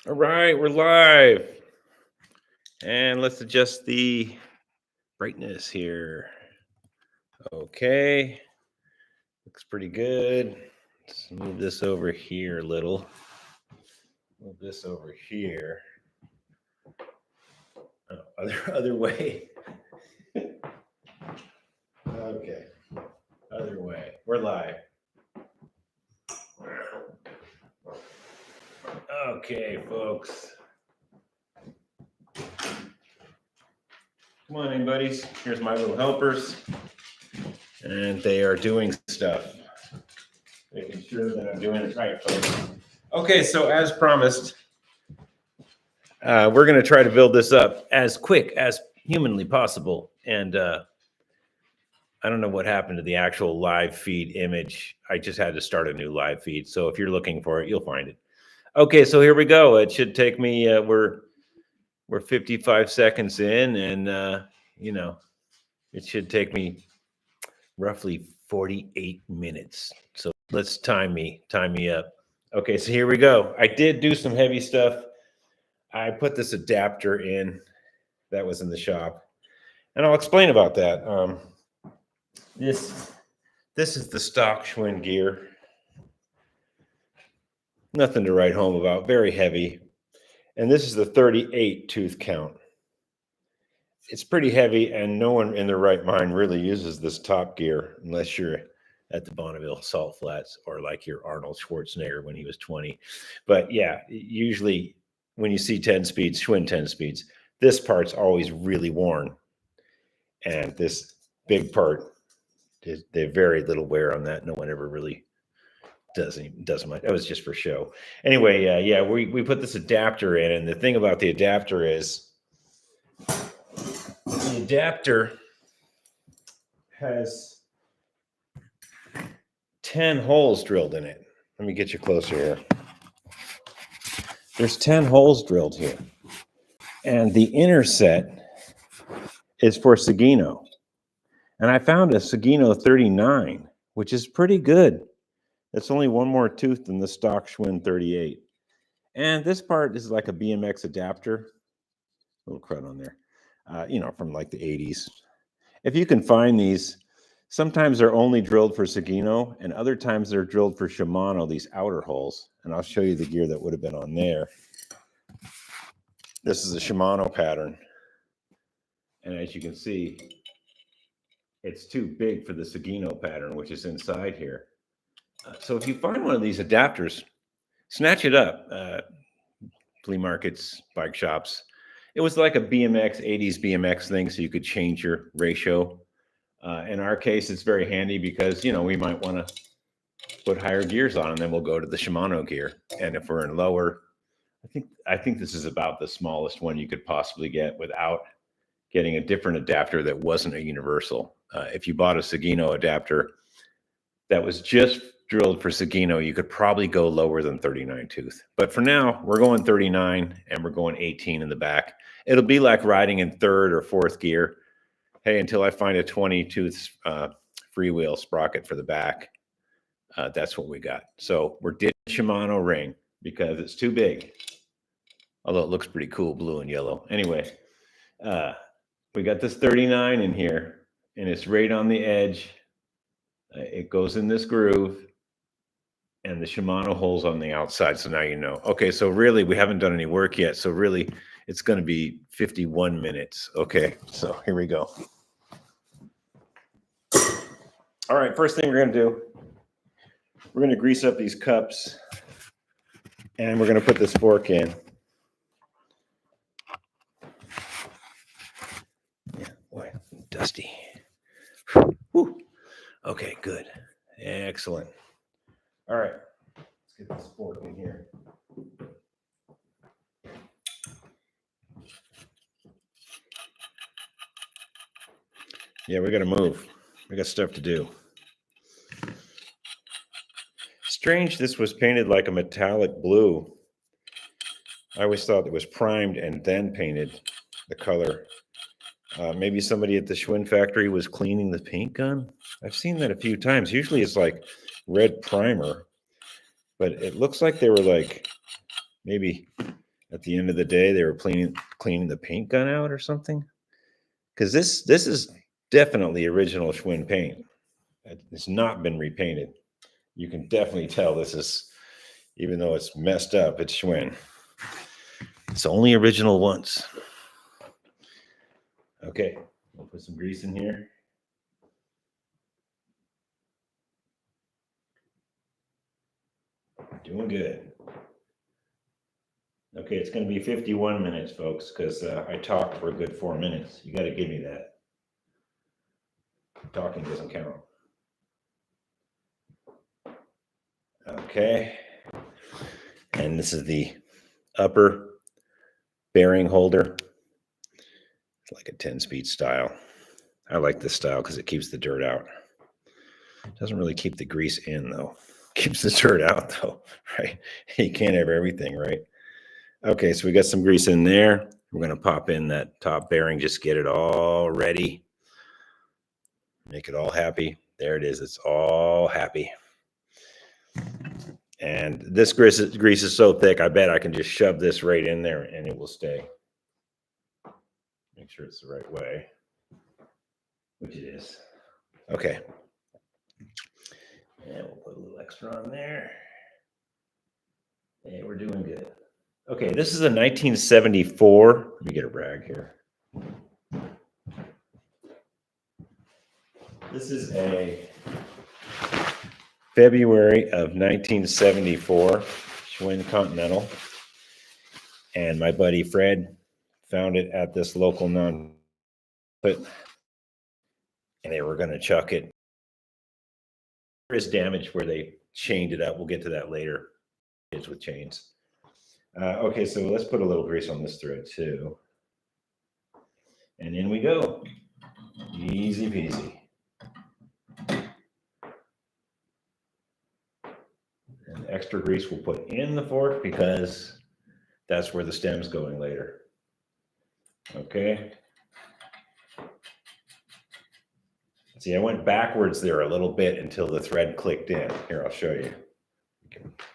All right, we're live. And let's adjust the brightness here. Okay. Looks pretty good. Let's move this over here a little. Move this over here. Oh, other way. Okay. Other way. We're live. Okay, folks. Come on in, buddies. Here's my little helpers. And they are doing stuff. Making sure that I'm doing it right, folks. Okay, so as promised, we're going to try to build this up as quick as humanly possible. And I don't know what happened to the actual live feed image. I just had to start a new live feed. So if you're looking for it, you'll find it. Okay, so here we go. It should take me, we're 55 seconds in, and, it should take me roughly 48 minutes. So let's time me up. Okay, so here we go. I did do some heavy stuff. I put this adapter in that was in the shop, and I'll explain about that. This is the stock Schwinn gear. Nothing to write home about. Very heavy, and this is the 38 tooth count. It's pretty heavy, and no one in their right mind really uses this top gear unless you're at the Bonneville Salt Flats or like your Arnold Schwarzenegger when he was 20. But yeah, usually when you see 10 speeds, Schwinn 10 speeds, this part's always really worn. And this big part, there's very little wear on that. No one ever really does much. That was just for show. Anyway, yeah, we put this adapter in, and the thing about the adapter is the adapter has 10 holes drilled in it. Let me get you closer here. There's 10 holes drilled here. And the inner set is for Sagino. And I found a Sagino 39, which is pretty good. It's only one more tooth than the stock Schwinn 38. And this part is like a BMX adapter. A little crud on there. From like the 80s. If you can find these, sometimes they're only drilled for Sagino, and other times they're drilled for Shimano, these outer holes. And I'll show you the gear that would have been on there. This is a Shimano pattern. And as you can see, it's too big for the Sagino pattern, which is inside here. So if you find one of these adapters, snatch it up. Flea markets, bike shops. It was like a BMX, 80s BMX thing, so you could change your ratio. In our case, it's very handy because, we might want to put higher gears on, and then we'll go to the Shimano gear. And if we're in lower, I think this is about the smallest one you could possibly get without getting a different adapter that wasn't a universal. If you bought a Sagino adapter that was just drilled for Sagino, you could probably go lower than 39 tooth. But for now, we're going 39 and we're going 18 in the back. It'll be like riding in third or fourth gear. Hey, until I find a 20 tooth freewheel sprocket for the back, that's what we got. So we're ditching Shimano ring because it's too big. Although it looks pretty cool, blue and yellow. Anyway, we got this 39 in here, and it's right on the edge. It goes in this groove, and the Shimano hole's on the outside. So now you know. Okay, so really, we haven't done any work yet. So really, it's going to be 51 minutes. Okay, so here we go. All right, first thing we're going to do, we're going to grease up these cups, and we're going to put this fork in. Yeah, boy, dusty. Whew. Okay, good. Excellent. All right, let's get this fork in here. Yeah, we got to move. We got stuff to do. Strange, this was painted like a metallic blue. I always thought it was primed and then painted the color. Maybe somebody at the Schwinn factory was cleaning the paint gun. I've seen that a few times. Usually it's like red primer, but it looks like they were like maybe At the end of the day, they were cleaning the paint gun out or something. Because this is definitely original Schwinn paint. It's not been repainted. You can definitely tell this is, even though it's messed up, it's Schwinn. It's only original once. Okay, we'll put some grease in here. Doing good. Okay, it's going to be 51 minutes, folks, because I talked for a good 4 minutes. You got to give me that. Talking doesn't count. Okay. And this is the upper bearing holder. It's like a 10-speed style. I like this style because it keeps the dirt out. It doesn't really keep the grease in, though. Keeps the dirt out, though, right? You can't have everything, right? Okay, so we got some grease in there. We're going to pop in that top bearing, just get it all ready. Make it all happy. There it is. It's all happy. And this grease is so thick, I bet I can just shove this right in there and it will stay. Make sure it's the right way, which it is. Okay. And we'll put a little extra on there. And we're doing good. Okay, this is a 1974. Let me get a rag here. This is a February of 1974 Schwinn Continental. And my buddy Fred found it at this local and they were going to chuck it. There is damage where they chained it up. We'll get to that later. It's with chains. Okay, so let's put a little grease on this thread too. And in we go. Easy peasy. And extra grease we'll put in the fork because that's where the stem's going later. Okay. See, I went backwards there a little bit until the thread clicked in. Here, I'll show you.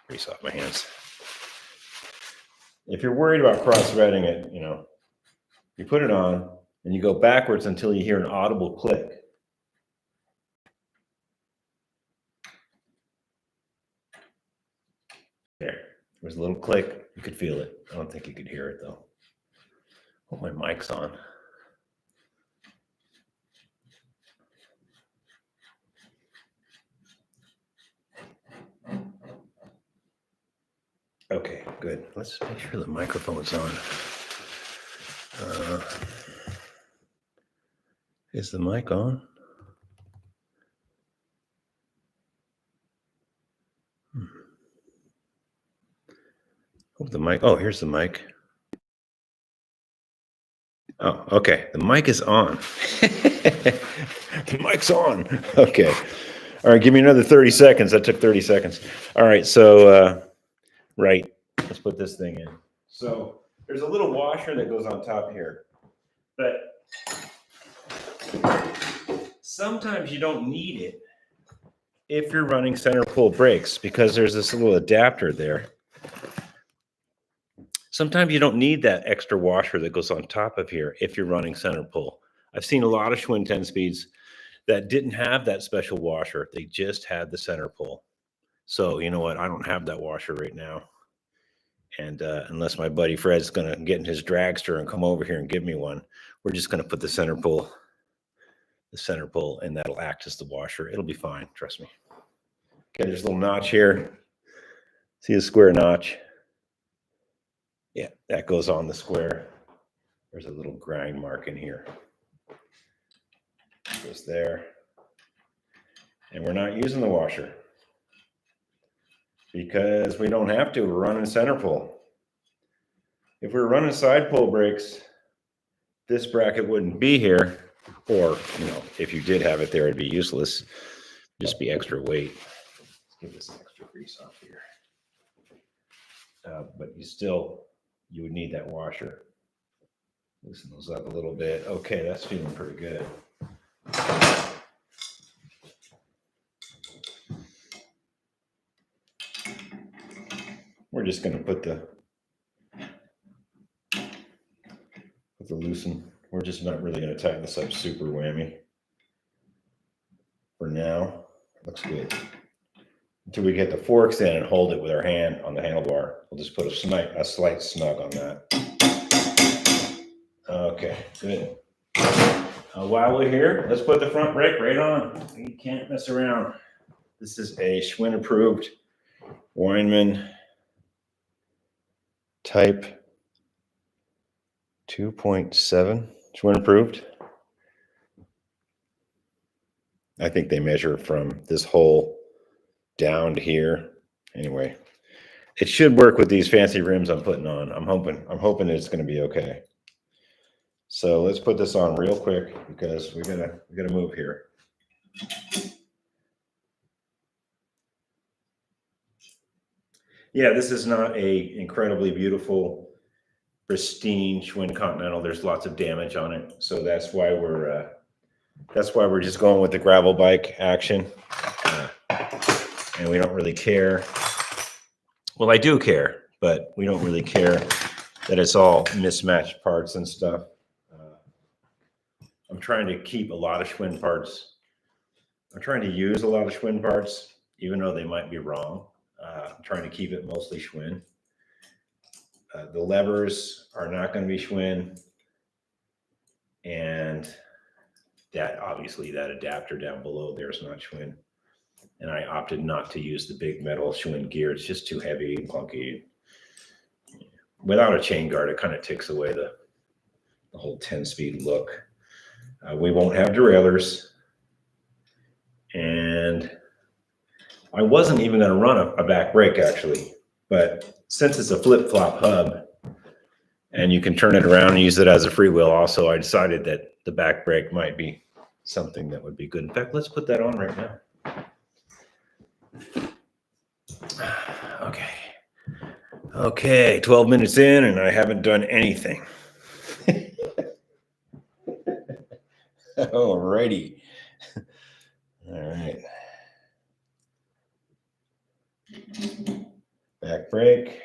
Grease off my hands. If you're worried about cross-threading it, you put it on and you go backwards until you hear an audible click. There was a little click. You could feel it. I don't think you could hear it though. Hope my mic's on. Okay, good. Let's make sure the microphone's on. Is the mic on? Hope the mic. Oh, here's the mic. Oh, okay. The mic is on. The mic's on. Okay. All right. Give me another 30 seconds. That took 30 seconds. All right. So, right. Let's put this thing in. So there's a little washer that goes on top here, but sometimes you don't need it if you're running center pull brakes because there's this little adapter there. Sometimes you don't need that extra washer that goes on top of here if you're running center pull. I've seen a lot of Schwinn 10 speeds that didn't have that special washer. They just had the center pull. So you know what? I don't have that washer right now. And unless my buddy Fred's going to get in his dragster and come over here and give me one, we're just going to put the center pull, and that'll act as the washer. It'll be fine. Trust me. Okay, there's a little notch here. See the square notch? Yeah, that goes on the square. There's a little grind mark in here. Goes there. And we're not using the washer because we don't have to. We're running center pull. If we were running side pull brakes, this bracket wouldn't be here. Or, if you did have it there, it'd be useless. Just be extra weight. Let's get this extra grease off here. But you would need that washer. Loosen those up a little bit. Okay, that's feeling pretty good. We're just going to put the loosen. We're just not really going to tighten this up super whammy. For now, looks good. Until we get the forks in and hold it with our hand on the handlebar. We'll just put a slight snug on that. Okay, good. While we're here, let's put the front brake right on. You can't mess around. This is a Schwinn approved Weinmann type 2.7 Schwinn approved. I think they measure from this hole down to here. Anyway, it should work with these fancy rims I'm putting on. I'm hoping it's going to be okay. So let's put this on real quick because we gotta move here. Yeah, this is not a incredibly beautiful, pristine Schwinn Continental. There's lots of damage on it, so that's why we're just going with the gravel bike action, and we don't really care. Well, I do care, but we don't really care that it's all mismatched parts and stuff. I'm trying to keep a lot of Schwinn parts. I'm trying to use a lot of Schwinn parts, even though they might be wrong. I'm trying to keep it mostly Schwinn. The levers are not going to be Schwinn. And that, obviously, that adapter down below there is not Schwinn. And I opted not to use the big metal Schwinn gear. It's just too heavy and clunky. Without a chain guard, it kind of takes away the whole 10-speed look. We won't have derailleurs. And I wasn't even going to run a back brake, actually. But since it's a flip-flop hub, and you can turn it around and use it as a freewheel also, I decided that the back brake might be something that would be good. In fact, let's put that on right now. Okay, 12 minutes in and I haven't done anything. Alrighty. All right. Back brake.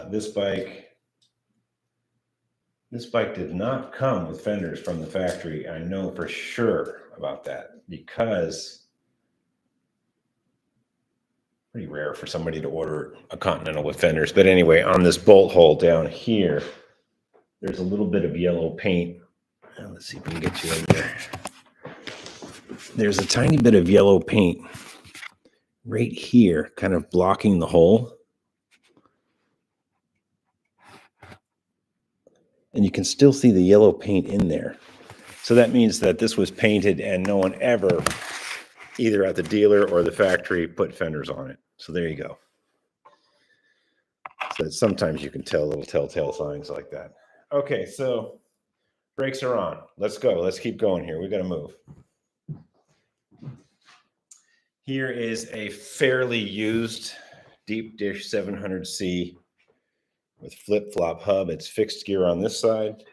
This bike did not come with fenders from the factory. I know for sure about that because pretty rare for somebody to order a Continental with fenders. But anyway, on this bolt hole down here, there's a little bit of yellow paint. Let's see if we can get you in there. There's a tiny bit of yellow paint right here, kind of blocking the hole. And you can still see the yellow paint in there. So that means that this was painted and no one ever, either at the dealer or the factory, put fenders on it. So there you go. So sometimes you can tell little telltale signs like that. Okay, so brakes are on. Let's go. Let's keep going here. We got to move. Here is a fairly used deep dish 700C with flip-flop hub. It's fixed gear on this side.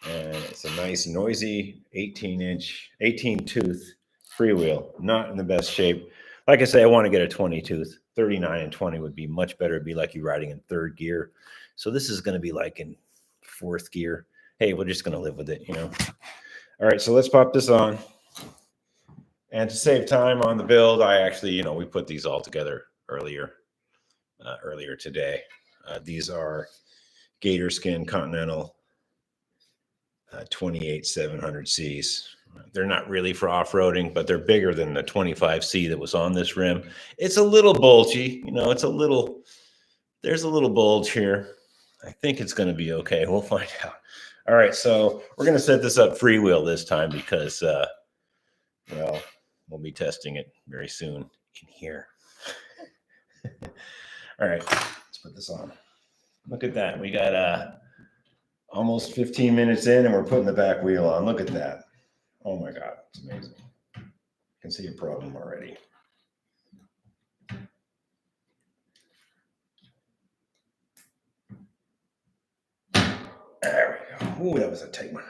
And it's a nice noisy 18-tooth freewheel. Not in the best shape. Like I say, I want to get a 20-tooth. 39 and 20 would be much better. It'd be like you riding in third gear. So this is going to be like in fourth gear. Hey, we're just going to live with it, you know. All right, so let's pop this on. And to save time on the build, I actually, we put these all together earlier today. These are gator skin Continental 28 700Cs. They're not really for off-roading, but they're bigger than the 25C that was on this rim. It's a little bulgy, there's a little bulge here. I think it's going to be okay. We'll find out. All right, so we're going to set this up freewheel this time because, we'll be testing it very soon in here. All right, let's put this on. Look at that. We got almost 15 minutes in and we're putting the back wheel on. Look at that. Oh my God, it's amazing. I can see a problem already. There we go. Ooh, that was a tight one.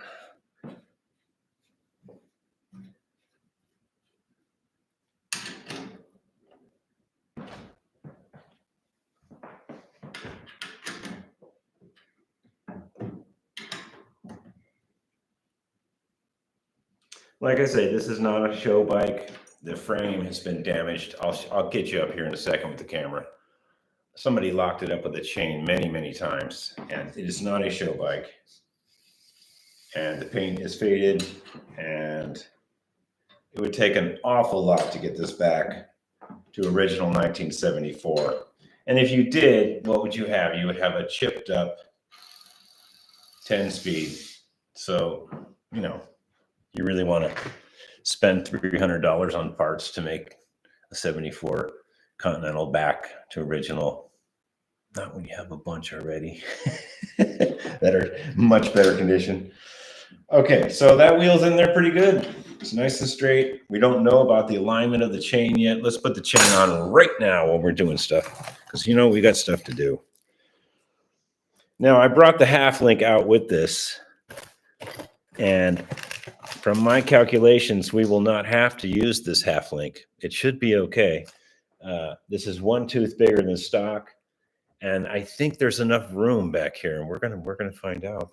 Like I say, this is not a show bike. The frame has been damaged. I'll get you up here in a second with the camera. Somebody locked it up with a chain many, many times, and it is not a show bike. And the paint is faded, and it would take an awful lot to get this back to original 1974. And if you did, what would you have? You would have a chipped up 10-speed. So, you know, you really want to spend $300 on parts to make a 74 Continental back to original. Not when you have a bunch already that are much better condition. Okay, so that wheel's in there pretty good. It's nice and straight. We don't know about the alignment of the chain yet. Let's put the chain on right now while we're doing stuff, because you know we got stuff to do. Now, I brought the half link out with this, and from my calculations, we will not have to use this half link. It should be okay. This is 1 tooth bigger than stock, and I think there's enough room back here, and we're gonna find out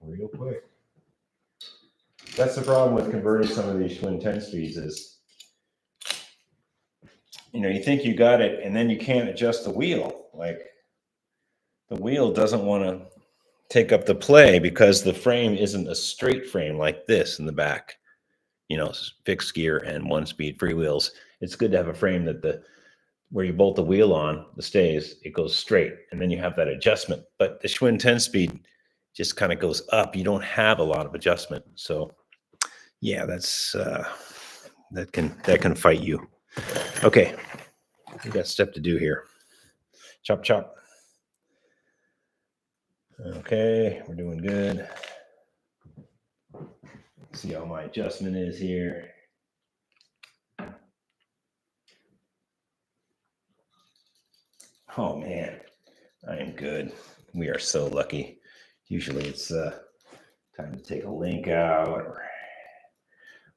real quick. That's the problem with converting some of these Schwinn 10 speeds is, you know, you think you got it, and then you can't adjust the wheel. Like, the wheel doesn't want to take up the play because the frame isn't a straight frame like this in the back. You know, fixed gear and 1-speed freewheels. It's good to have a frame that where you bolt the wheel on, the stays, it goes straight, and then you have that adjustment. But the Schwinn 10-speed just kind of goes up. You don't have a lot of adjustment. So yeah, that's that can fight you. Okay, we got stuff to do here. Chop chop. Okay, we're doing good. See how my adjustment is here. Oh man, I am good. We are so lucky. Usually it's time to take a link out.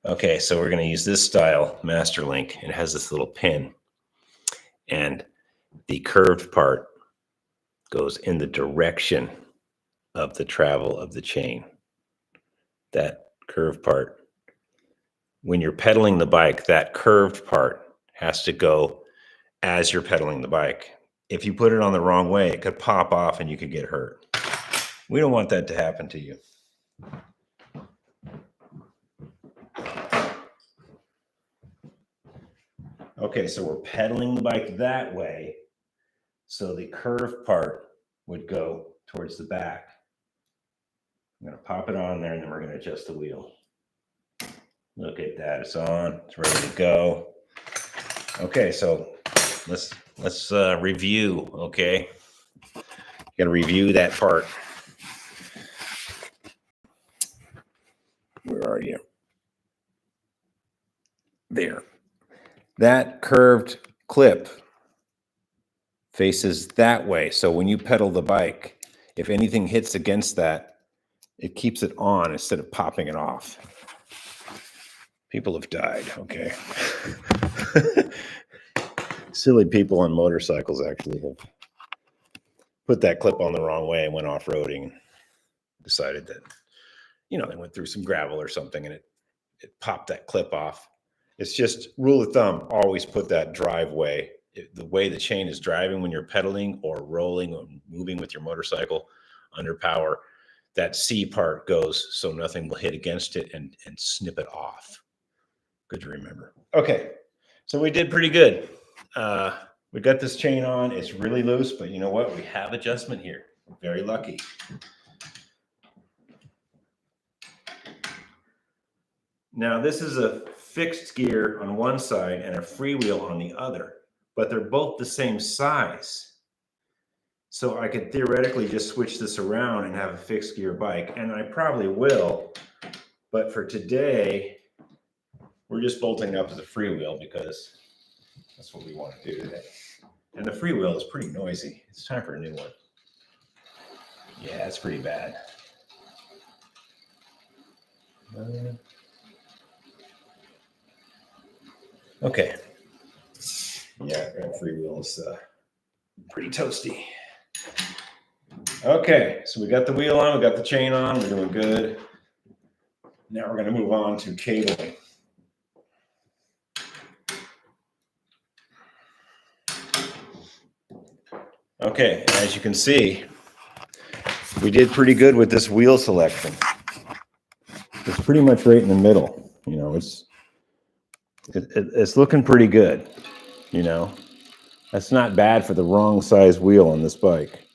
Okay, so we're going to use this style master link. It has this little pin, and the curved part goes in the direction of the travel of the chain. That curved part, when you're pedaling the bike, that curved part has to go as you're pedaling the bike. If you put it on the wrong way, it could pop off and you could get hurt. We don't want that to happen to you. Okay, so we're pedaling the bike that way, so the curved part would go towards the back. I'm going to pop it on there, and then we're going to adjust the wheel. Look at that, it's on, it's ready to go. Okay, so let's review. Okay, you got to review that part. Where are you? There. That curved clip faces that way. So when you pedal the bike, if anything hits against that, it keeps it on instead of popping it off. People have died, okay. Silly people on motorcycles actually have put that clip on the wrong way and went off-roading. Decided that, you know, they went through some gravel or something and it popped that clip off. It's just rule of thumb, always put that driveway, the way the chain is driving when you're pedaling or rolling or moving with your motorcycle under power, that C part goes so nothing will hit against it and snip it off. Good to remember. Okay, so we did pretty good. We got this chain on. It's really loose, but you know what? We have adjustment here. We're very lucky. Now, this is a fixed gear on one side and a freewheel on the other, but they're both the same size. So I could theoretically just switch this around and have a fixed gear bike, and I probably will. But for today, we're just bolting up to the freewheel because that's what we want to do today. And the freewheel is pretty noisy. It's time for a new one. Yeah, it's pretty bad. Okay. Yeah, that freewheel is pretty toasty. Okay, so we got the wheel on, we got the chain on, we're doing good. Now we're going to move on to cabling. Okay, as you can see, we did pretty good with this wheel selection. It's pretty much right in the middle. You know, it's looking pretty good. You know, that's not bad for the wrong size wheel on this bike.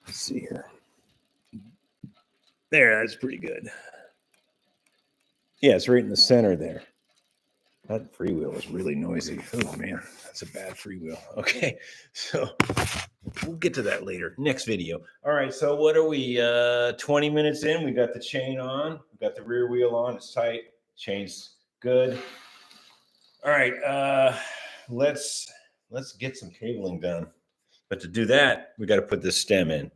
Let's see here. There, that's pretty good. Yeah, it's right in the center there. That freewheel is really noisy. Oh man, that's a bad freewheel. Okay, so we'll get to that later. Next video. All right, so what are we? 20 minutes in. We got the chain on. We got the rear wheel on. It's tight. Chain's good. All right, let's get some cabling done. But to do that, we got to put this stem in.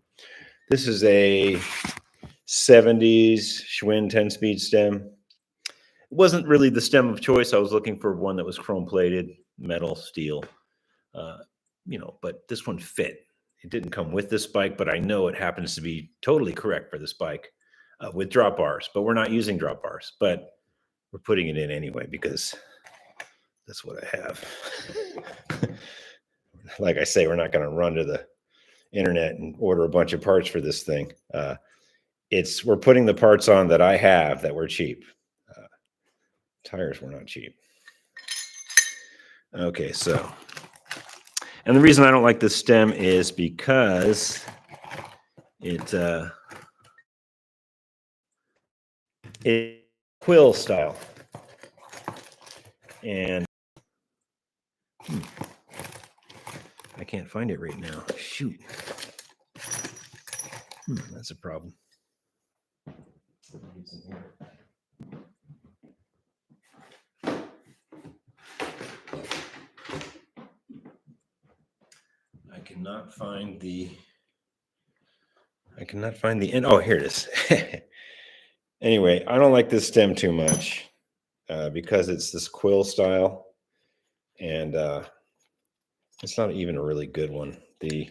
This is a 70s Schwinn 10-speed stem. It wasn't really the stem of choice. I was looking for one that was chrome plated, metal, steel, you know, but this one fit. It didn't come with this bike, but I know it happens to be totally correct for this bike with drop bars, but we're not using drop bars, but we're putting it in anyway because that's what I have. Like I say, we're not going to run to the internet and order a bunch of parts for this thing. We're putting the parts on that I have that were cheap. Tires were not cheap. Okay, so, and the reason I don't like this stem is because it's quill style. And I can't find it right now. Shoot. That's a problem. I cannot find the end. Oh, here it is. Anyway, I don't like this stem too much because it's this quill style, and it's not even a really good one. It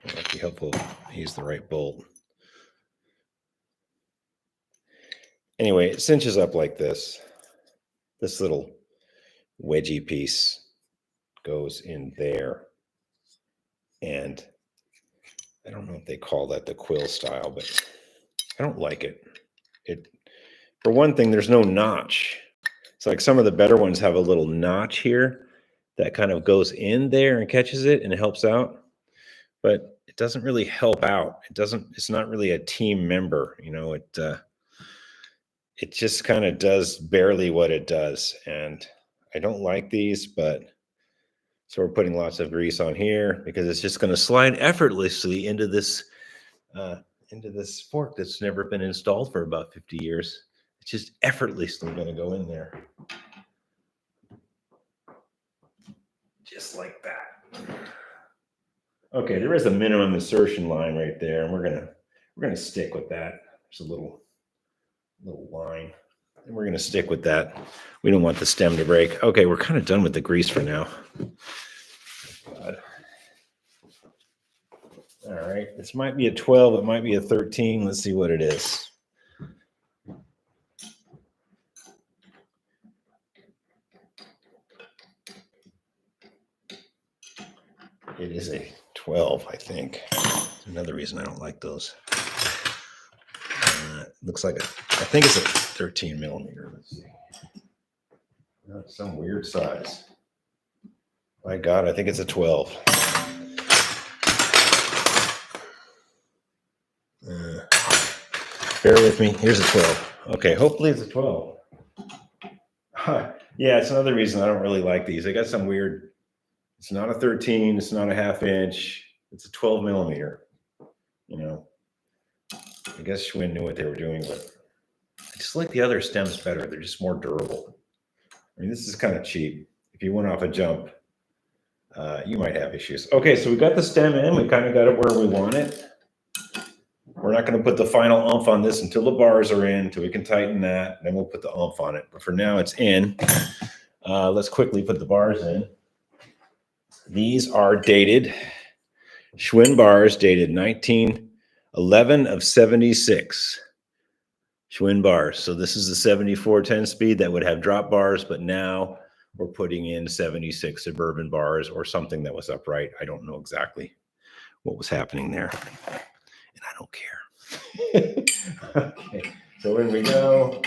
might be helpful to use the right bolt. Anyway, it cinches up like this. This little wedgie piece goes in there, and I don't know if they call that the quill style, but I don't like it. For one thing, there's no notch. It's like some of the better ones have a little notch here that kind of goes in there and catches it and it helps out, but it doesn't really help out. It's not really a team member, you know, it just kind of does barely what it does. And I don't like these, but so we're putting lots of grease on here because it's just going to slide effortlessly into this fork that's never been installed for about 50 years. It's just effortlessly going to go in there. Just like that. Okay, there is a minimum insertion line right there, and we're gonna stick with that. There's a little line, and we're gonna stick with that. We don't want the stem to break. Okay, we're kind of done with the grease for now. God. All right, this might be a 12, it might be a 13. Let's see what it is. It is a 12, I think. Another reason I don't like those. Looks like I think it's a 13 millimeter. Let's see. That's some weird size. My God, I think it's a 12. Bear with me. Here's a 12. Okay, hopefully it's a 12. Yeah, it's another reason I don't really like these. They got some weird. It's not a 13. It's not a ½ inch. It's a 12 millimeter. You know, I guess Schwinn knew what they were doing, but I just like the other stems better. They're just more durable. I mean, this is kind of cheap. If you went off a jump, you might have issues. Okay, so we got the stem in. We kind of got it where we want it. We're not going to put the final oomph on this until the bars are in, until we can tighten that. Then we'll put the oomph on it. But for now, it's in. Let's quickly put the bars in. These are dated Schwinn bars, dated 19 11 of 76 Schwinn bars. So this is the 7410 speed that would have drop bars, but now we're putting in 76 suburban bars or something that was upright. I don't know exactly what was happening there, and I don't care. Okay, so in we go,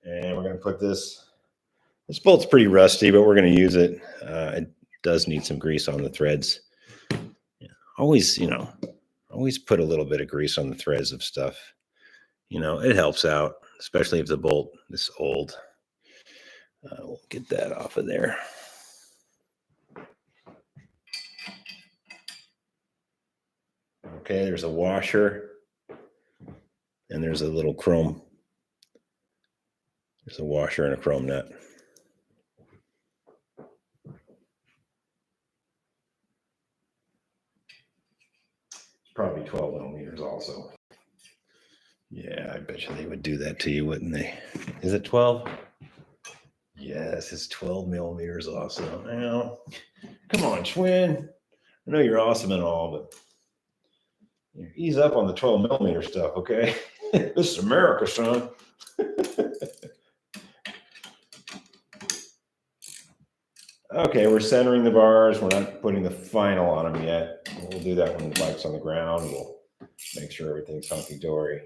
and we're going to put this. This bolt's pretty rusty, but we're going to use it. It does need some grease on the threads. Yeah, always put a little bit of grease on the threads of stuff. It helps out, especially if the bolt is old. We'll get that off of there. Okay, there's a washer, and there's a little chrome. There's a washer and a chrome nut. It's probably 12 millimeters also. Yeah, I bet you they would do that to you, wouldn't they? Is it 12? Yes, it's 12 millimeters also. Now, come on, Schwinn. I know you're awesome and all, but ease up on the 12 millimeter stuff, okay? This is America, son. Okay, we're centering the bars. We're not putting the final on them yet. We'll do that when the bike's on the ground. We'll make sure everything's hunky-dory.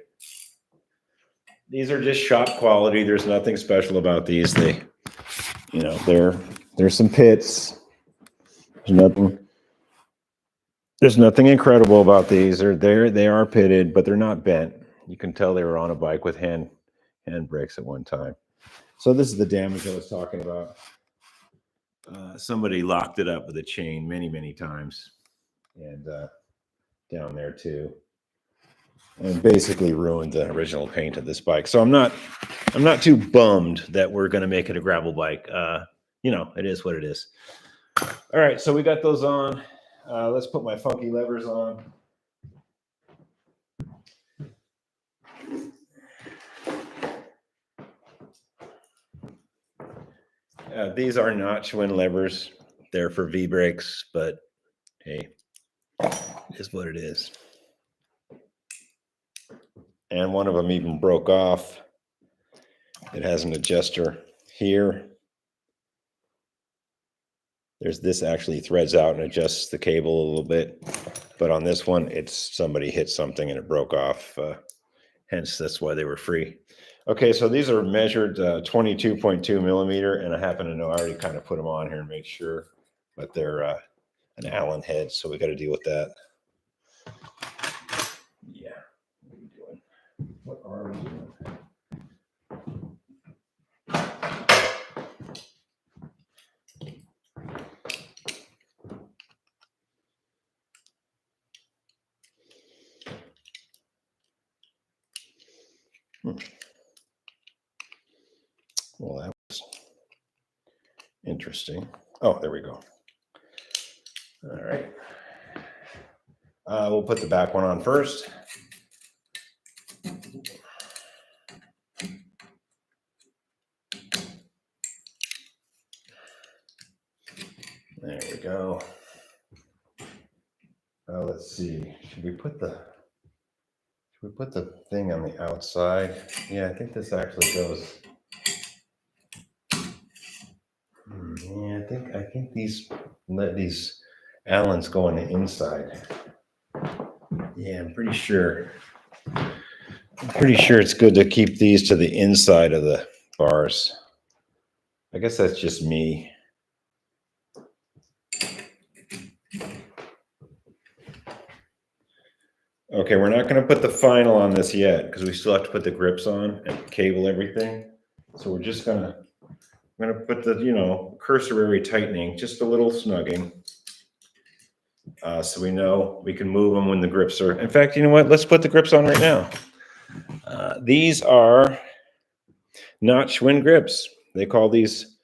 These are just shop quality. There's nothing special about these. There's some pits. There's nothing incredible about these. They are pitted, but they're not bent. You can tell they were on a bike with hand brakes at one time. So this is the damage I was talking about. Somebody locked it up with a chain many, many times, and down there too, and basically ruined the original paint of this bike. So I'm not too bummed that we're going to make it a gravel bike. It is what it is. All right, so we got those on. Let's put my funky levers on. These are not Schwinn levers. They're for V-brakes, but hey, it is what it is. And one of them even broke off. It has an adjuster here. This actually threads out and adjusts the cable a little bit. But on this one, somebody hit something and it broke off. Hence, that's why they were free. Okay, so these are measured 22.2 millimeter, and I happen to know I already kind of put them on here and make sure, but they're an Allen head, so we got to deal with that. Yeah, what are we doing? What are we doing? Well, that was interesting. Oh, there we go. All right. We'll put the back one on first. There we go. Let's see. Should we put the thing on the outside? Yeah, I think this actually goes. Yeah, I think these Allens go on the inside. Yeah, I'm pretty sure. It's good to keep these to the inside of the bars. I guess that's just me. Okay, we're not going to put the final on this yet because we still have to put the grips on and cable everything. So we're just going to put the, cursory tightening, just a little snugging. So we know we can move them when the grips are. In fact, you know what? Let's put the grips on right now. These are not Schwinn grips. They call these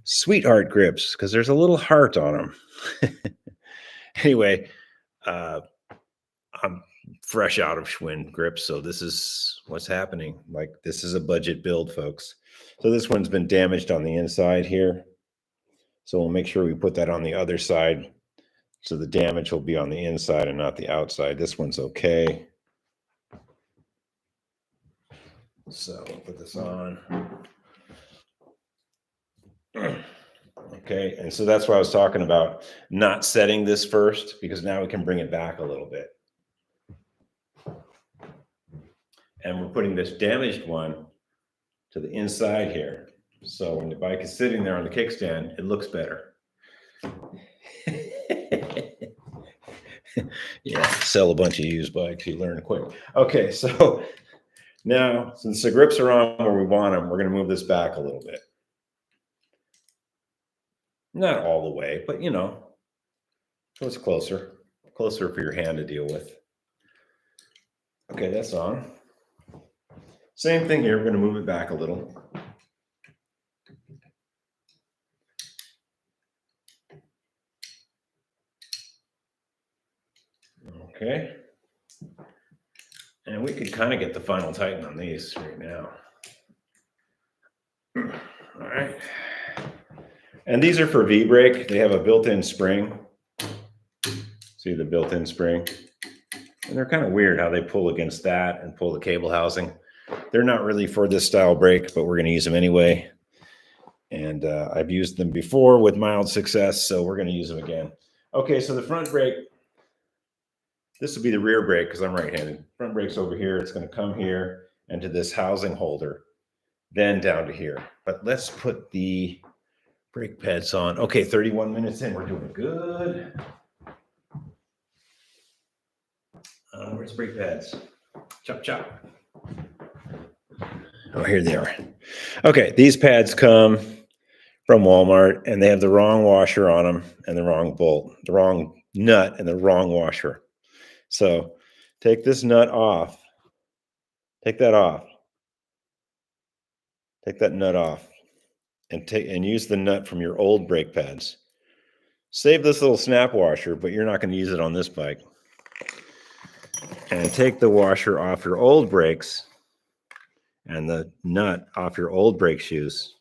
sweetheart grips because there's a little heart on them. Anyway, I'm fresh out of Schwinn grips, so this is what's happening. Like, this is a budget build, folks. So this one's been damaged on the inside here. So we'll make sure we put that on the other side So the damage will be on the inside and not the outside. This one's okay. So we'll put this on. Okay, and so that's what I was talking about, not setting this first, because now we can bring it back a little bit. And we're putting this damaged one to the inside here. So when the bike is sitting there on the kickstand, it looks better. Yeah, sell a bunch of used bikes, you learn quick. Okay, so now since the grips are on where we want them, we're going to move this back a little bit. Not all the way, but you know, so it's closer for your hand to deal with. Okay, that's on. Same thing here, we're going to move it back a little. Okay. And we could kind of get the final tighten on these right now. All right. And these are for V-brake. They have a built-in spring. See the built-in spring? And they're kind of weird how they pull against that and pull the cable housing. They're not really for this style brake, but we're going to use them anyway. And I've used them before with mild success, so we're going to use them again. Okay, so the front brake, this will be the rear brake because I'm right-handed. Front brake's over here. It's going to come here and to this housing holder, then down to here. But let's put the brake pads on. Okay, 31 minutes in. We're doing good. Where's brake pads? Chop, chop. Oh, here they are. Okay, these pads come from Walmart, and they have the wrong washer on them and the wrong bolt, the wrong nut and the wrong washer. So take this nut off. Take that off. Take that nut off and use the nut from your old brake pads. Save this little snap washer, but you're not going to use it on this bike. And take the washer off your old brakes and the nut off your old brake shoes.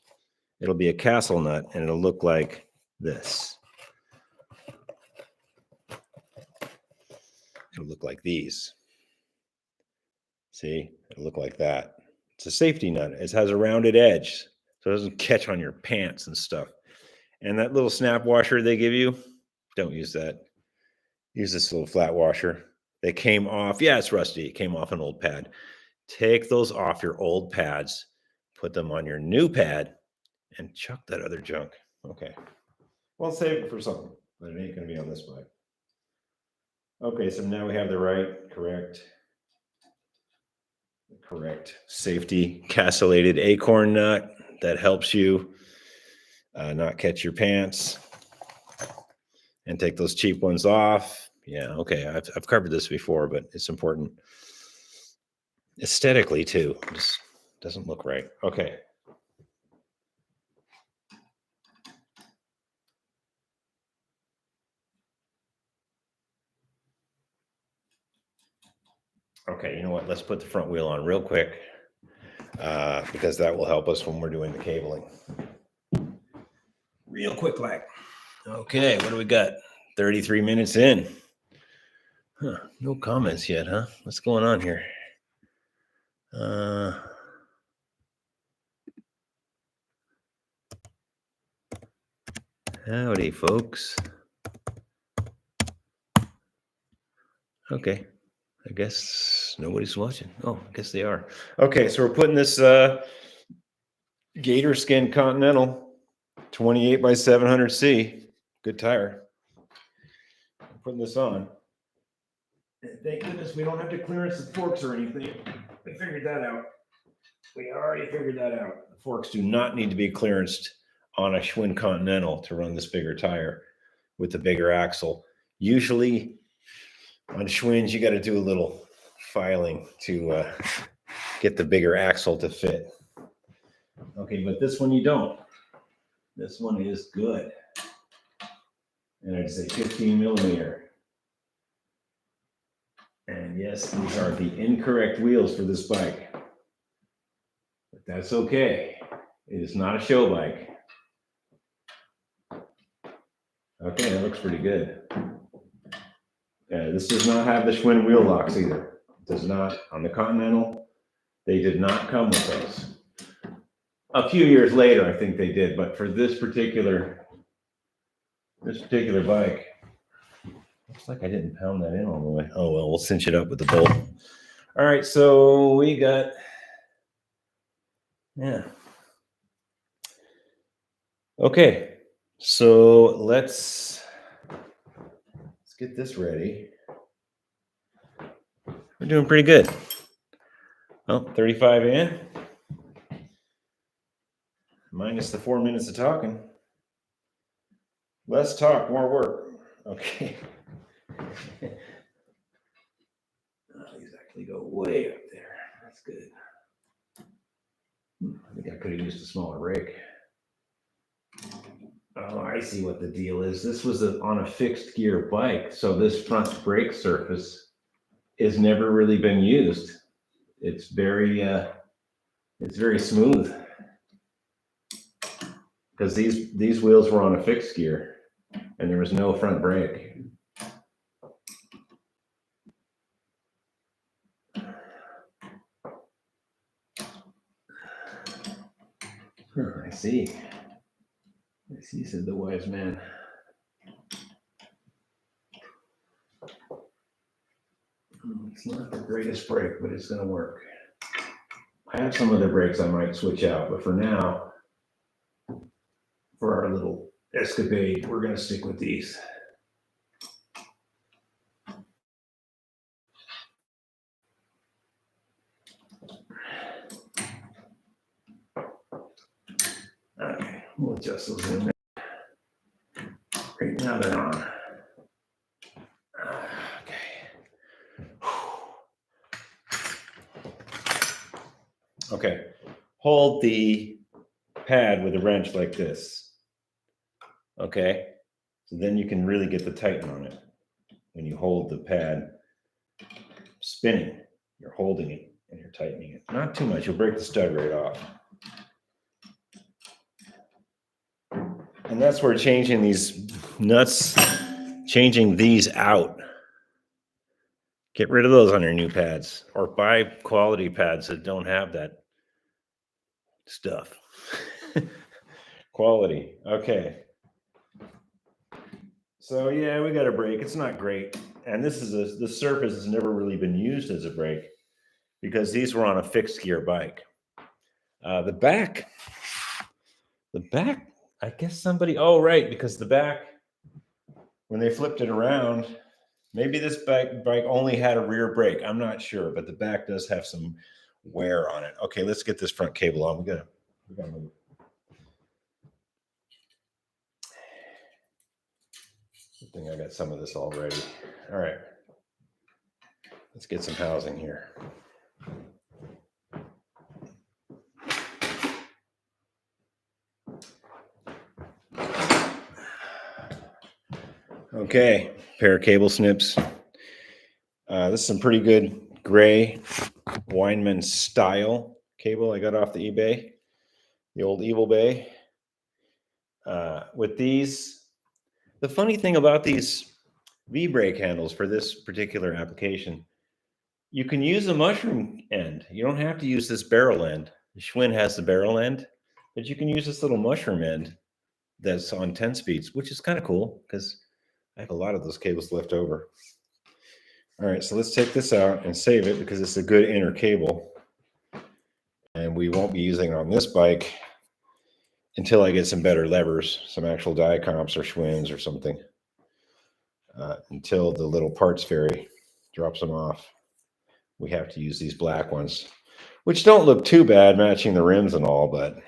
It'll be a castle nut and it'll look like this. It'll look like these. See, it'll look like that. It's a safety nut. It has a rounded edge, so it doesn't catch on your pants and stuff. And that little snap washer they give you, don't use that. Use this little flat washer. They came off. Yeah, it's rusty. It came off an old pad. Take those off your old pads, put them on your new pad, and chuck that other junk. Okay. Well, save it for something, but it ain't going to be on this bike. Okay, so now we have the correct safety castellated acorn nut that helps you not catch your pants. And take those cheap ones off. Yeah, okay, I've covered this before, but it's important. Aesthetically, too. It just doesn't look right. Okay. Okay, you know what? Let's put the front wheel on real quick because that will help us when we're doing the cabling. Real quick, like. Okay, what do we got? 33 minutes in. Huh, no comments yet, huh? What's going on here? Howdy, folks. Okay. I guess nobody's watching. Oh, I guess they are. Okay, so we're putting this Gator Skin Continental 28 by 700C. Good tire. I'm putting this on. And thank goodness we don't have to clearance the forks or anything. We figured that out. We already figured that out. The forks do not need to be clearanced on a Schwinn Continental to run this bigger tire with the bigger axle. Usually on Schwinns, you got to do a little filing to get the bigger axle to fit. Okay, but this one you don't. This one is good. And I'd say 15 millimeter. And yes, these are the incorrect wheels for this bike. But that's okay. It is not a show bike. Okay, that looks pretty good. This does not have the Schwinn wheel locks either. It does not. On the Continental, they did not come with those. A few years later, I think they did, but for this particular bike, looks like I didn't pound that in all the way. Oh well, we'll cinch it up with the bolt. All right, so we got, yeah. Okay, so let's get this ready. We're doing pretty good. Well, 35 in. Minus the 4 minutes of talking. Less talk, more work. Okay. These actually go way up there. That's good. I think I could have used a smaller rake. Oh, I see what the deal is. This was on a fixed gear bike, so this front brake surface has never really been used. It's very smooth because these wheels were on a fixed gear and there was no front brake. I see, said the wise man. It's not the greatest brake, but it's going to work. I have some other brakes I might switch out, but for now, for our little escapade, we're going to stick with these. Okay, we'll adjust those in there. Right now they're on. Okay, hold the pad with a wrench like this. Okay, so then you can really get the tighten on it. When you hold the pad spinning, you're holding it and you're tightening it. Not too much, you'll break the stud right off. And that's where changing these nuts, changing these out. Get rid of those on your new pads or buy quality pads that don't have that stuff. Quality. Okay. So yeah, we got a brake. It's not great. And this is the surface has never really been used as a brake because these were on a fixed gear bike. The back, I guess oh, right, because the back, when they flipped it around, maybe this bike only had a rear brake. I'm not sure, but the back does have some wear on it. Okay, let's get this front cable on. We gotta move. Good thing I got some of this already. All right, let's get some housing here. Okay, pair of cable snips. This is some pretty good gray Weinman style cable I got off the eBay, the old Evil Bay. With these, the funny thing about these V-brake handles for this particular application, you can use a mushroom end. You don't have to use this barrel end. The Schwinn has the barrel end, but you can use this little mushroom end that's on 10 speeds, which is kind of cool because I have a lot of those cables left over. All right, so let's take this out and save it because it's a good inner cable. And we won't be using it on this bike until I get some better levers, some actual die comps or Schwinns or something. Until the little parts fairy drops them off, we have to use these black ones, which don't look too bad matching the rims and all, but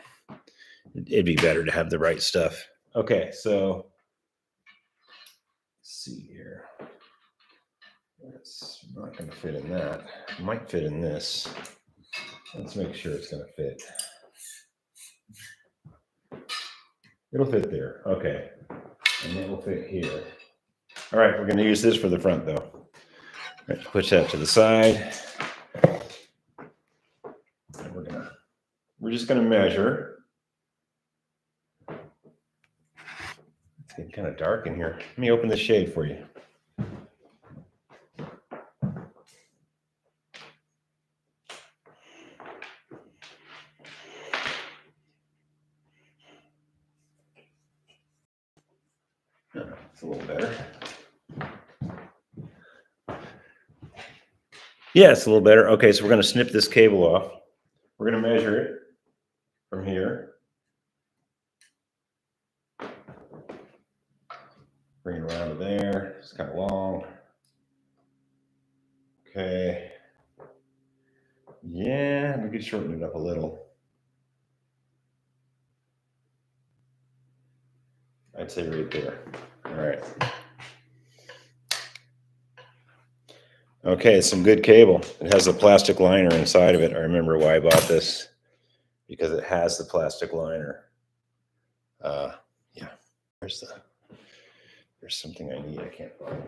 it'd be better to have the right stuff. Okay, so let's see here. It's not going to fit in that. It might fit in this. Let's make sure it's going to fit. It'll fit there. Okay. And it will fit here. All right, we're going to use this for the front, though. All right, push that to the side. And we're just going to measure. It's getting kind of dark in here. Let me open the shade for you. It's a little better. Yeah, it's a little better. Okay, so we're going to snip this cable off. We're going to measure it from here. Bring it around to there. It's kind of long. Okay. Yeah, we could shorten it up a little. I'd say right there. All right. Okay, some good cable. It has a plastic liner inside of it. I remember why I bought this, because it has the plastic liner. Yeah, there's something I need. I can't find.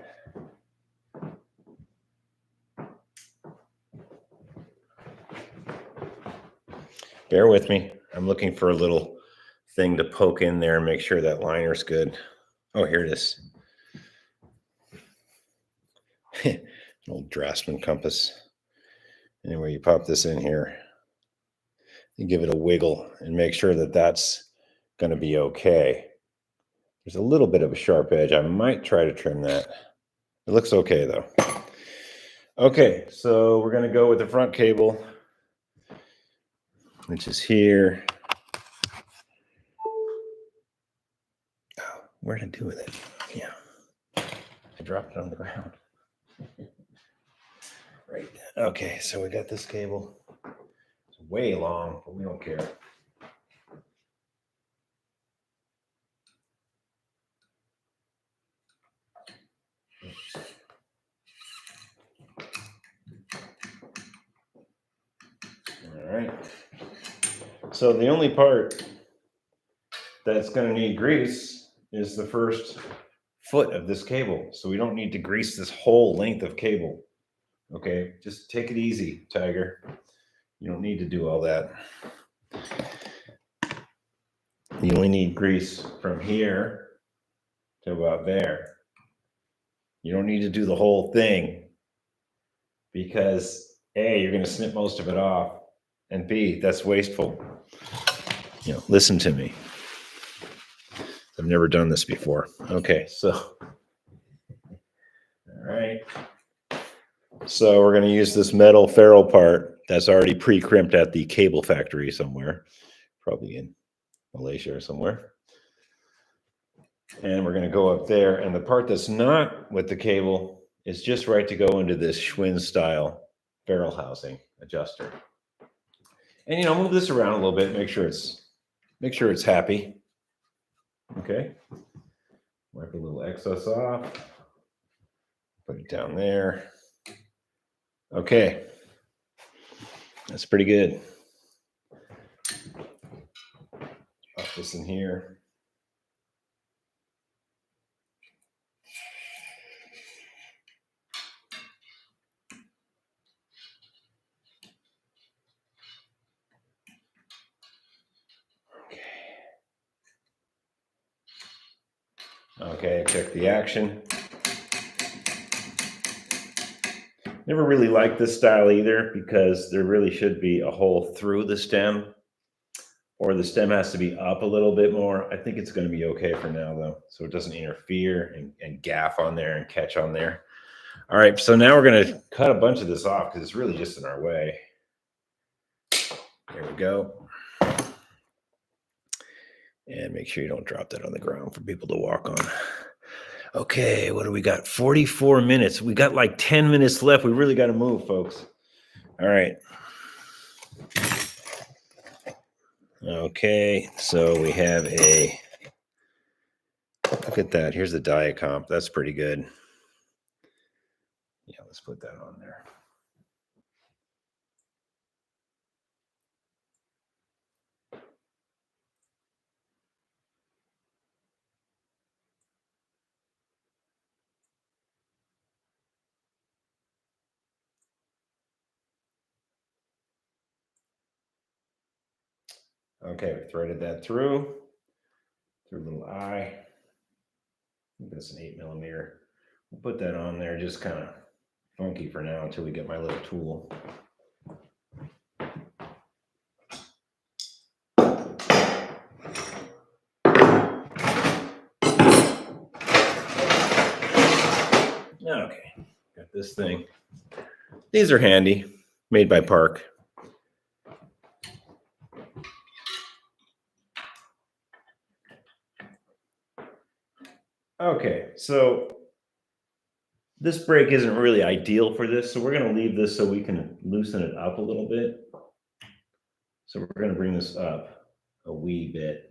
Bear with me. I'm looking for a little thing to poke in there and make sure that liner's good. Oh, here it is. An old Draftsman compass. Anyway, you pop this in here. You give it a wiggle and make sure that that's going to be okay. There's a little bit of a sharp edge. I might try to trim that. It looks okay though. Okay, so we're going to go with the front cable, which is here. Oh, where did I do with it? Yeah, I dropped it on the ground. Right. Okay, so we got this cable. It's way long, but we don't care. All right. So the only part that's going to need grease is the first foot of this cable. So we don't need to grease this whole length of cable. Okay, just take it easy, Tiger. You don't need to do all that. You only need grease from here to about there. You don't need to do the whole thing, because A, you're going to snip most of it off, and B, that's wasteful. Listen to me. I've never done this before. Okay, so, all right. So we're going to use this metal ferrule part that's already pre-crimped at the cable factory somewhere, probably in Malaysia or somewhere. And we're going to go up there, and the part that's not with the cable is just right to go into this Schwinn style ferrule housing adjuster. And move this around a little bit, make sure it's happy. Okay. Wipe a little excess off. Put it down there. Okay. That's pretty good. Pop this in here. Okay, check the action. Never really liked this style either, because there really should be a hole through the stem, or the stem has to be up a little bit more. I think it's going to be okay for now though, so it doesn't interfere and gaff on there and catch on there. All right, so now we're going to cut a bunch of this off because it's really just in our way. There we go. And make sure you don't drop that on the ground for people to walk on. Okay, what do we got? 44 minutes. We got like 10 minutes left. We really got to move, folks. All right. Okay, so we have look at that. Here's the Diacomp. That's pretty good. Yeah, let's put that on there. Okay, we threaded that through a little eye. I think that's an 8mm. We'll put that on there, just kind of funky for now until we get my little tool. Okay, got this thing. These are handy, made by Park. Okay, so this brake isn't really ideal for this, so we're going to leave this so we can loosen it up a little bit. So we're going to bring this up a wee bit.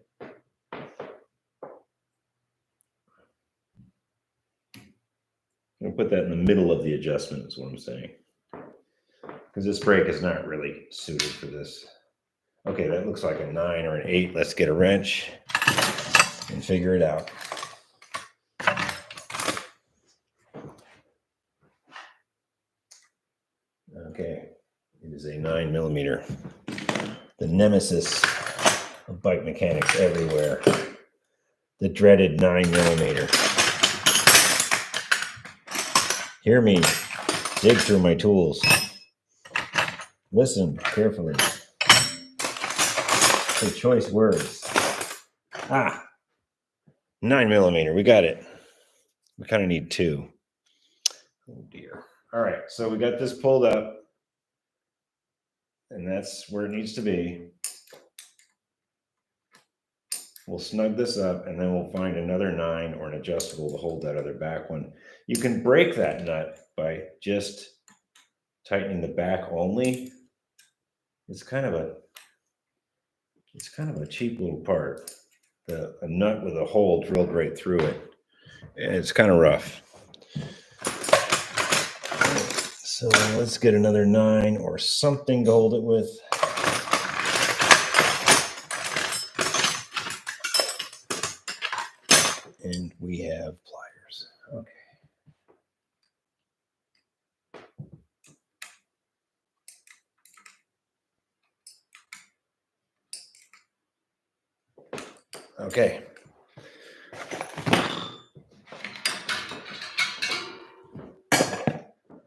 I'm going to put that in the middle of the adjustment is what I'm saying. Because this brake is not really suited for this. Okay, that looks like a 9 or an 8. Let's get a wrench and figure it out. Okay, it is a 9mm. The nemesis of bike mechanics everywhere. The dreaded 9mm. Hear me dig through my tools. Listen carefully. The choice words. 9mm. We got it. We kind of need 2. Oh dear. All right, so we got this pulled up, and that's where it needs to be. We'll snug this up, and then we'll find another 9 or an adjustable to hold that other back one. You can break that nut by just tightening the back only. It's kind of a cheap little part. A nut with a hole drilled right through it. And it's kind of rough. So let's get another 9 or something to hold it with. And we have pliers. Okay. Okay.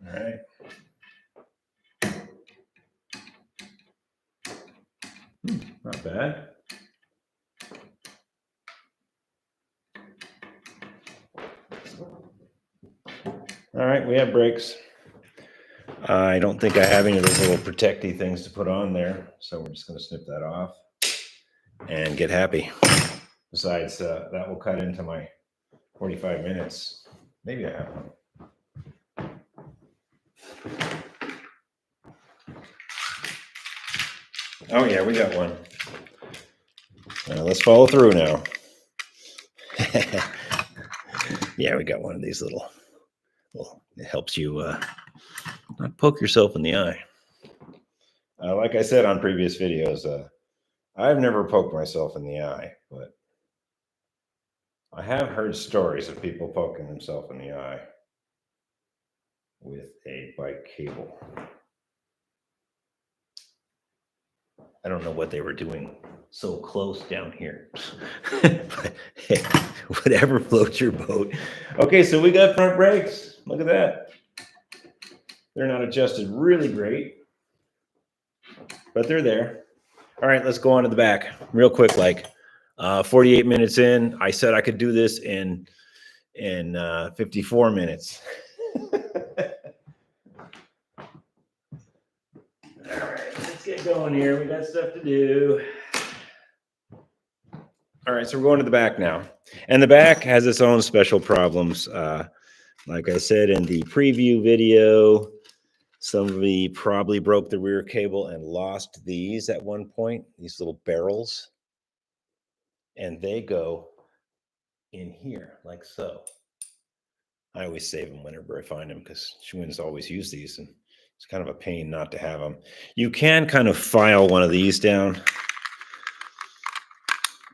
All right. Not bad. All right, we have brakes. I don't think I have any of those little protecty things to put on there, so we're just going to snip that off and get happy. Besides, that will cut into my 45 minutes. Maybe I have one. Oh yeah, we got one. Let's follow through now. Yeah, we got one of these little, it helps you not poke yourself in the eye. Like I said on previous videos, I've never poked myself in the eye, but I have heard stories of people poking themselves in the eye with a bike cable. I don't know what they were doing so close down here. But hey, whatever floats your boat. Okay, so we got front brakes. Look at that. They're not adjusted really great, but they're there. All right, let's go on to the back real quick. Like 48 minutes in, I said I could do this in 54 minutes. All right, let's get going here. We got stuff to do. All right, so we're going to the back now. And the back has its own special problems. Like I said in the preview video, somebody probably broke the rear cable and lost these at one point, these little barrels. And they go in here like so. I always save them whenever I find them because Schwinn's always use these, and it's kind of a pain not to have them. You can kind of file one of these down.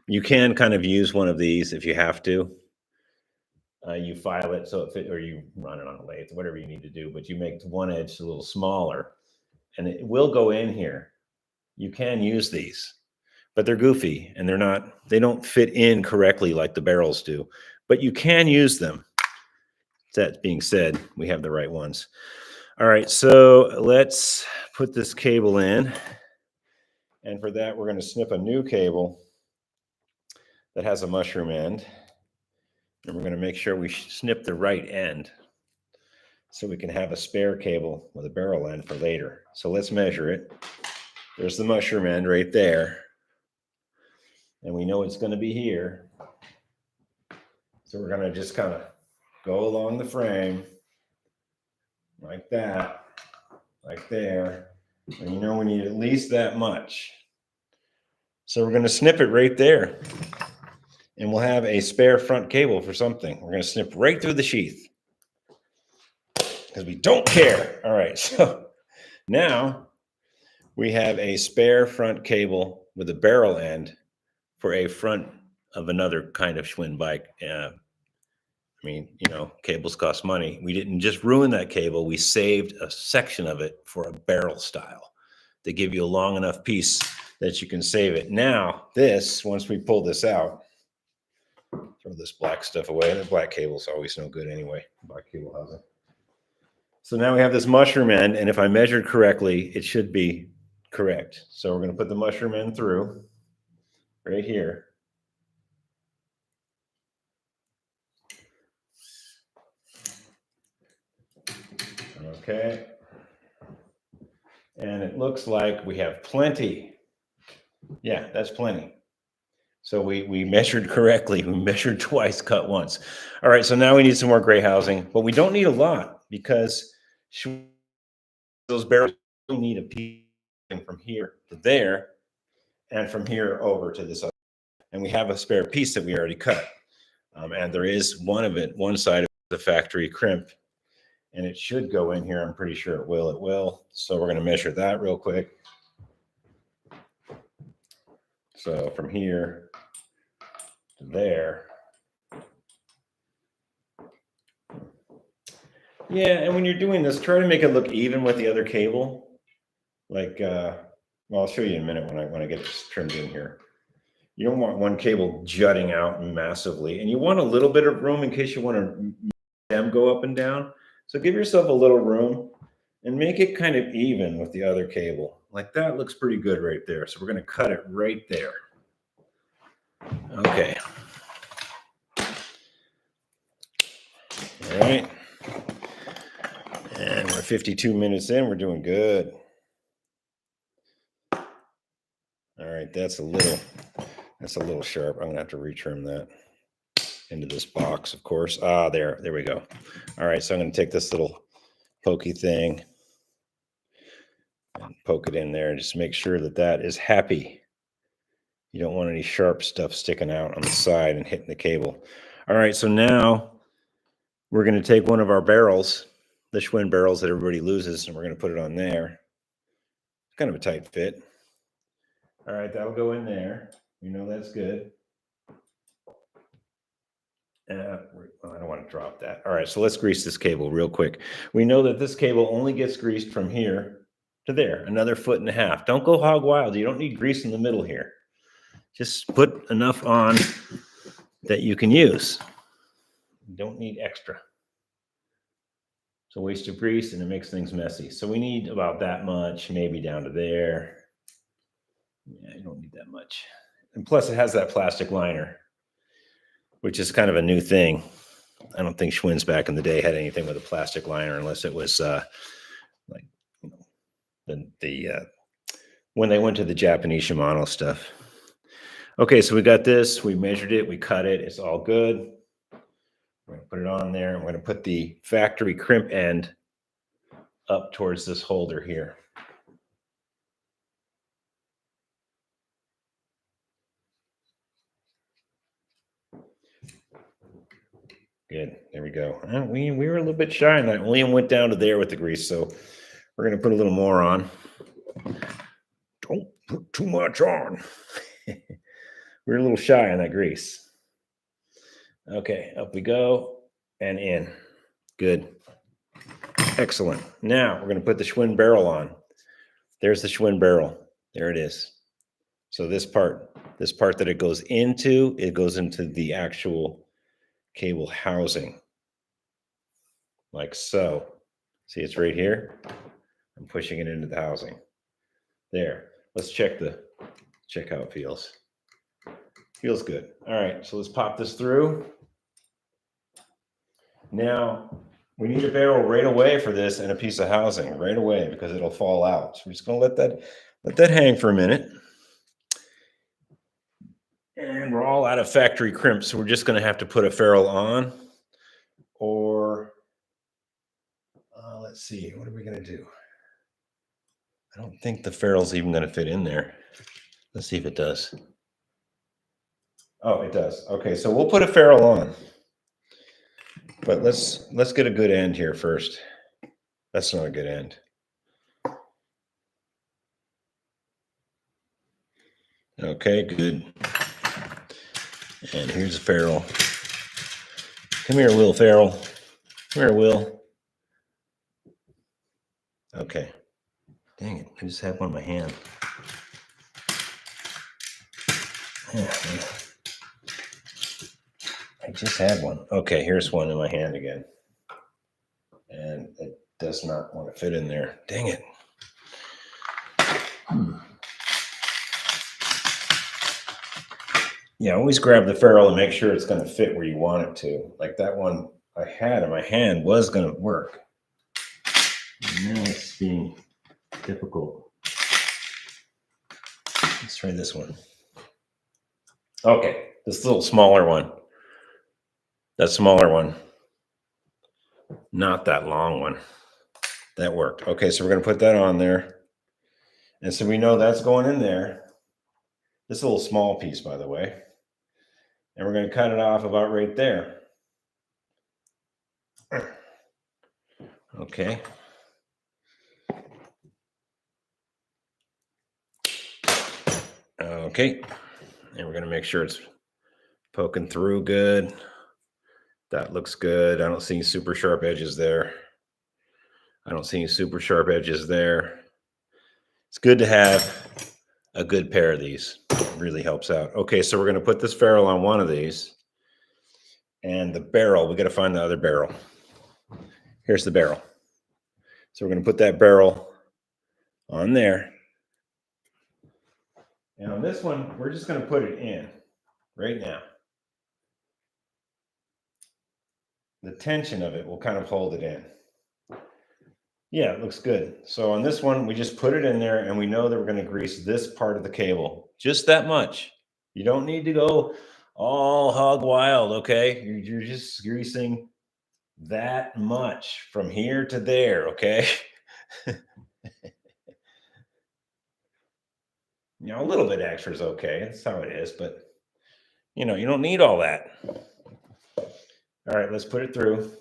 You can kind of use one of these if you have to. You file it so it fit, or you run it on a lathe, whatever you need to do, but you make one edge a little smaller, and it will go in here. You can use these, but they're goofy, and they don't fit in correctly like the barrels do, but you can use them. That being said, we have the right ones. All right, so let's put this cable in. And for that, we're going to snip a new cable that has a mushroom end. And we're going to make sure we snip the right end. so we can have a spare cable with a barrel end for later. So let's measure it. There's the mushroom end right there. And we know it's going to be here. So we're going to just kind of go along the frame like that, like there. And you know we need at least that much. So we're going to snip it right there. And we'll have a spare front cable for something. We're going to snip right through the sheath because we don't care. All right, so now we have a spare front cable with a barrel end for a front of another kind of Schwinn bike. I mean, you know, cables cost money. We didn't just ruin that cable. We saved a section of it for a barrel style to give you a long enough piece that you can save it. Now, this, once we pull this out, throw this black stuff away. The black cable's always no good anyway, black cable housing. So now we have this mushroom end, and if I measured correctly, it should be correct. So we're going to put the mushroom end through right here. Okay. And it looks like we have plenty. Yeah, that's plenty. So we measured correctly. We measured twice, cut once. All right, so now we need some more gray housing, but we don't need a lot because those barrels need a piece from here to there and from here over to this other. And we have a spare piece that we already cut. And there is one side of the factory crimp, and it should go in here. I'm pretty sure it will. It will. So we're going to measure that real quick. So from here to there. Yeah, and when you're doing this, try to make it look even with the other cable. Like, well, I'll show you in a minute when I get this trimmed in here. You don't want one cable jutting out massively, and you want a little bit of room in case you want to them go up and down. So give yourself a little room and make it kind of even with the other cable. Like that looks pretty good right there. So we're going to cut it right there. Okay. All right. And we're 52 minutes in. We're doing good. All right. That's a little sharp. I'm going to have to retrim that into this box, of course. There we go. All right. So I'm going to take this little pokey thing and poke it in there and just make sure that that is happy. You don't want any sharp stuff sticking out on the side and hitting the cable. All right, so now we're going to take one of our barrels, the Schwinn barrels that everybody loses, and we're going to put it on there. It's kind of a tight fit. All right, that'll go in there. You know that's good. Well, I don't want to drop that. All right, so let's grease this cable real quick. We know that this cable only gets greased from here to there, another 1.5 feet. Don't go hog wild. You don't need grease in the middle here. Just put enough on that you can use. You don't need extra. It's a waste of grease and it makes things messy. So we need about that much, maybe down to there. Yeah, you don't need that much. And plus it has that plastic liner, which is kind of a new thing. I don't think Schwinn's back in the day had anything with a plastic liner unless it was like, you know, the when they went to the Japanese Shimano stuff. Okay, so we got this, we measured it, we cut it, it's all good. We're going to put it on there. I'm going to put the factory crimp end up towards this holder here. Good, there we go. We were a little bit shy on that. William went down to there with the grease, so we're going to put a little more on. Don't put too much on. We're a little shy on that grease. Okay, up we go and in. Good. Excellent. Now we're going to put the Schwinn barrel on. There's the Schwinn barrel. There it is. So this part that it goes into the actual cable housing. Like so. See, it's right here. I'm pushing it into the housing. There. Let's check how it feels. Feels good. All right, so let's pop this through. Now, We need a barrel right away for this and a piece of housing right away because it'll fall out. So we're just gonna let that hang for a minute. And we're all out of factory crimp, so we're just gonna have to put a ferrule on. Or let's see, what are we gonna do? I don't think the ferrule's even gonna fit in there. Let's see if it does. Oh, it does. Okay, so we'll put a ferrule on. But let's get a good end here first. That's not a good end. Okay, good. And here's a ferrule. Come here, Will Ferrell. Come here, Will. Okay. Dang it, I just had one in my hand. I just had one. Okay, here's one in my hand again. And it does not want to fit in there. Dang it. Yeah, always grab the ferrule and make sure it's going to fit where you want it to. Like that one I had in my hand was going to work. And now it's being difficult. Let's try this one. Okay, this little smaller one. That smaller one. Not that long one. That worked. Okay, so we're going to put that on there. And so we know that's going in there. This is a little small piece, by the way. And we're going to cut it off about right there. Okay. Okay. And we're going to make sure it's poking through good. That looks good. I don't see any super sharp edges there. I don't see any super sharp edges there. It's good to have a good pair of these. It really helps out. Okay, so we're going to put this ferrule on one of these. And the barrel, we got to find the other barrel. Here's the barrel. So we're going to put that barrel on there. And on this one, we're just going to put it in right now. The tension of it will kind of hold it in. Yeah, it looks good. So on this one, we just put it in there and we know that we're going to grease this part of the cable. Just that much. You don't need to go all hog wild, okay? You're just greasing that much from here to there, okay? You know, a little bit extra is okay. That's how it is, but you know, you don't need all that. All right, let's put it through.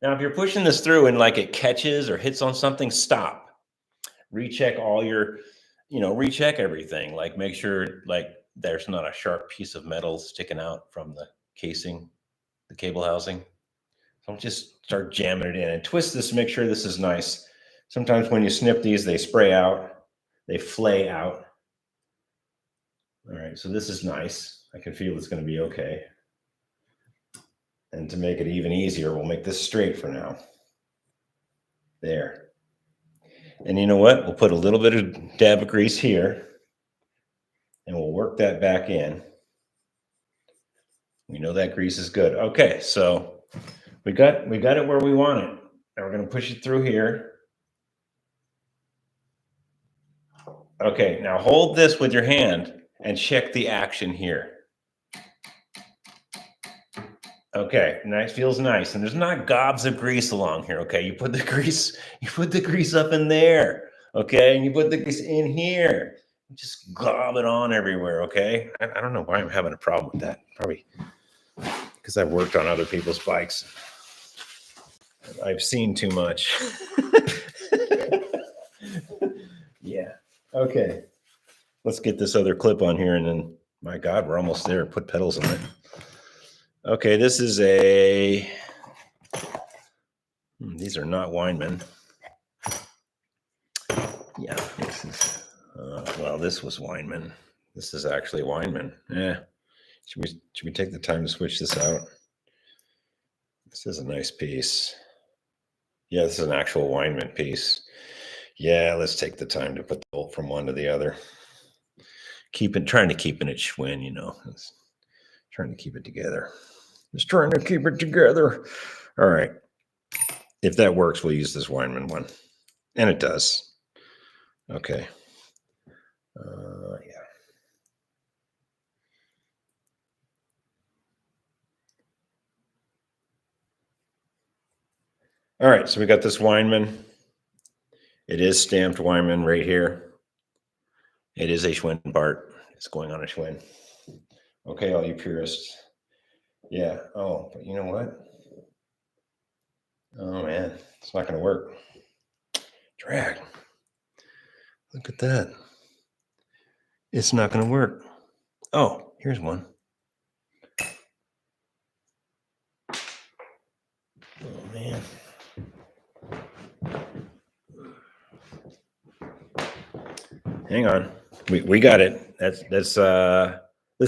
Now, if you're pushing this through and like it catches or hits on something, stop. Recheck all your, recheck everything. Like make sure like there's not a sharp piece of metal sticking out from the casing, the cable housing. Don't just start jamming it in and twist this to make sure this is nice. Sometimes when you snip these, they spray out, they flay out. All right, so this is nice. I can feel it's going to be okay. And to make it even easier, we'll make this straight for now. There. And you know what? We'll put a little bit of dab of grease here. And we'll work that back in. We know that grease is good. Okay, so we got it where we want it. Now we're going to push it through here. Okay, now hold this with your hand and check the action here. Okay, nice, feels nice. And there's not gobs of grease along here, okay? You put the grease up in there, okay? And you put the grease in here. Just glob it on everywhere, okay? I don't know why I'm having a problem with that. Probably because I've worked on other people's bikes. I've seen too much. Yeah, okay. Let's get this other clip on here and then, my God, we're almost there. Put pedals on it. Okay, this is these are not Weinman. Yeah, this is, well, this was Weinman. This is actually Weinman. Yeah. Should we take the time to switch this out? This is a nice piece. Yeah, this is an actual Weinman piece. Yeah, let's take the time to put the bolt from one to the other. Trying to keep it schwinn, trying to keep it together. Just trying to keep it together. All right. if that works, we'll use this Weinman one. And it does. Okay. Yeah. All right, so we got this Weinman. It is stamped Weinman right here. It is a Schwinn part. It's going on a Schwinn. Okay, all you purists. Yeah. Oh, but you know what? Oh man, it's not going to work. Drag. Look at that. It's not going to work. Oh, here's one. Oh man. Hang on. We got it. That's this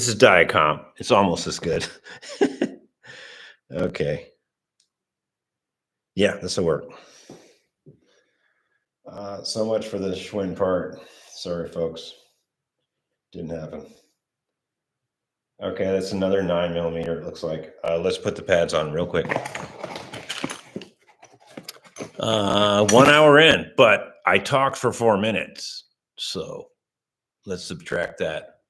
is Diacom. It's almost as good. Okay. Yeah, this will work. So much for the Schwinn part. Sorry, folks. Didn't happen. Okay, that's another 9mm, it looks like. Let's put the pads on real quick. 1 hour in, but I talked for 4 minutes. So let's subtract that.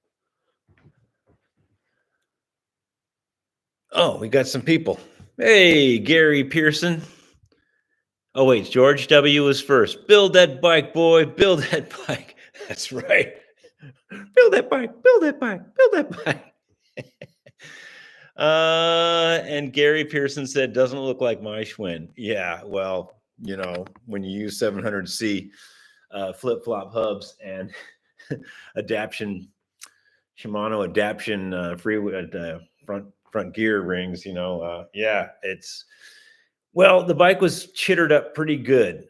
Oh, we got some people. Hey, Gary Pearson. Oh, wait, George W. was first. Build that bike, boy. Build that bike. That's right. Build that bike. Build that bike. Build that bike. And Gary Pearson said, doesn't look like my Schwinn. Yeah, well, you know, when you use 700C flip-flop hubs and adaption, Shimano adaption front gear rings, you know, yeah, it's, well, the bike was chittered up pretty good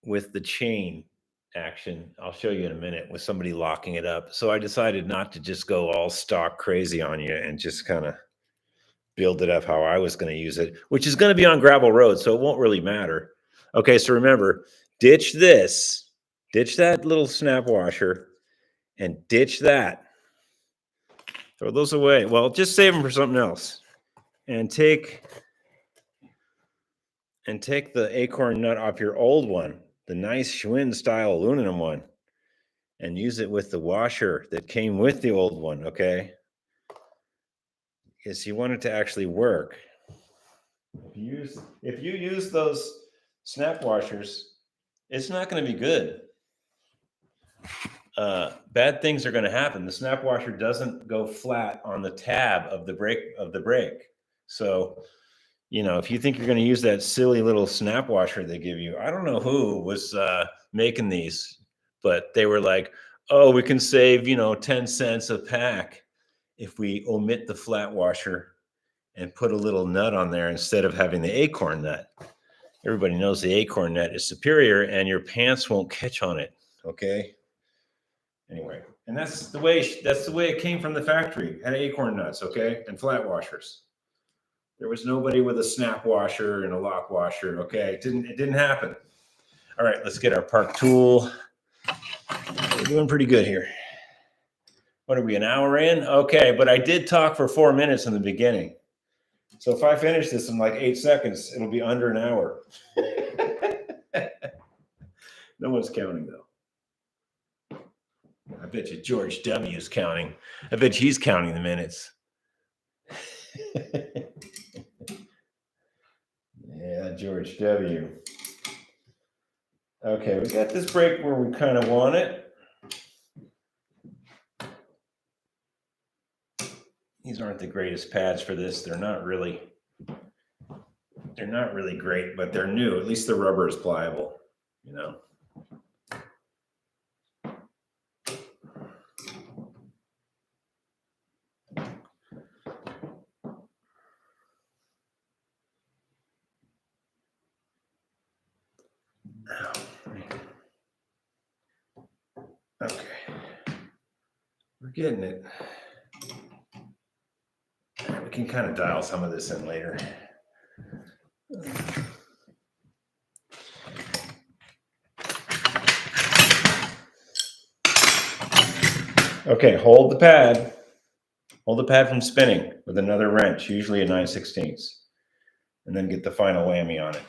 with the chain action. I'll show you in a minute with somebody locking it up. So I decided not to just go all stock crazy on you and just kind of build it up how I was going to use it, which is going to be on gravel roads, so it won't really matter. Okay, so remember, ditch this, ditch that little snap washer, and ditch that. Throw those away. Well, just save them for something else. And take the acorn nut off your old one, the nice Schwinn style aluminum one, and use it with the washer that came with the old one, okay? Because you want it to actually work. If you use those snap washers, it's not going to be good. Bad things are going to happen. The snap washer doesn't go flat on the tab of the brake. So, you know, if you think you're going to use that silly little snap washer they give you, I don't know who was making these, but they were like, oh, we can save, you know, 10 cents a pack if we omit the flat washer and put a little nut on there instead of having the acorn nut. Everybody knows the acorn nut is superior and your pants won't catch on it. Okay. Anyway, and that's the way it came from the factory. It had acorn nuts, okay, and flat washers. There was nobody with a snap washer and a lock washer. Okay, it didn't happen. All right, let's get our park tool. We're doing pretty good here. What are we, an hour in? Okay, but I did talk for 4 minutes in the beginning. So if I finish this in like 8 seconds, it'll be under an hour. No one's counting though. I bet you George W. is counting. I bet he's counting the minutes. Yeah, George W. Okay, we got this brake where we kind of want it. These aren't the greatest pads for this. They're not really great, but they're new. At least the rubber is pliable, you know. Okay, we're getting it. We can kind of dial some of this in later. Okay, hold the pad. Hold the pad from spinning with another wrench, usually a 9/16. and then get the final whammy on it.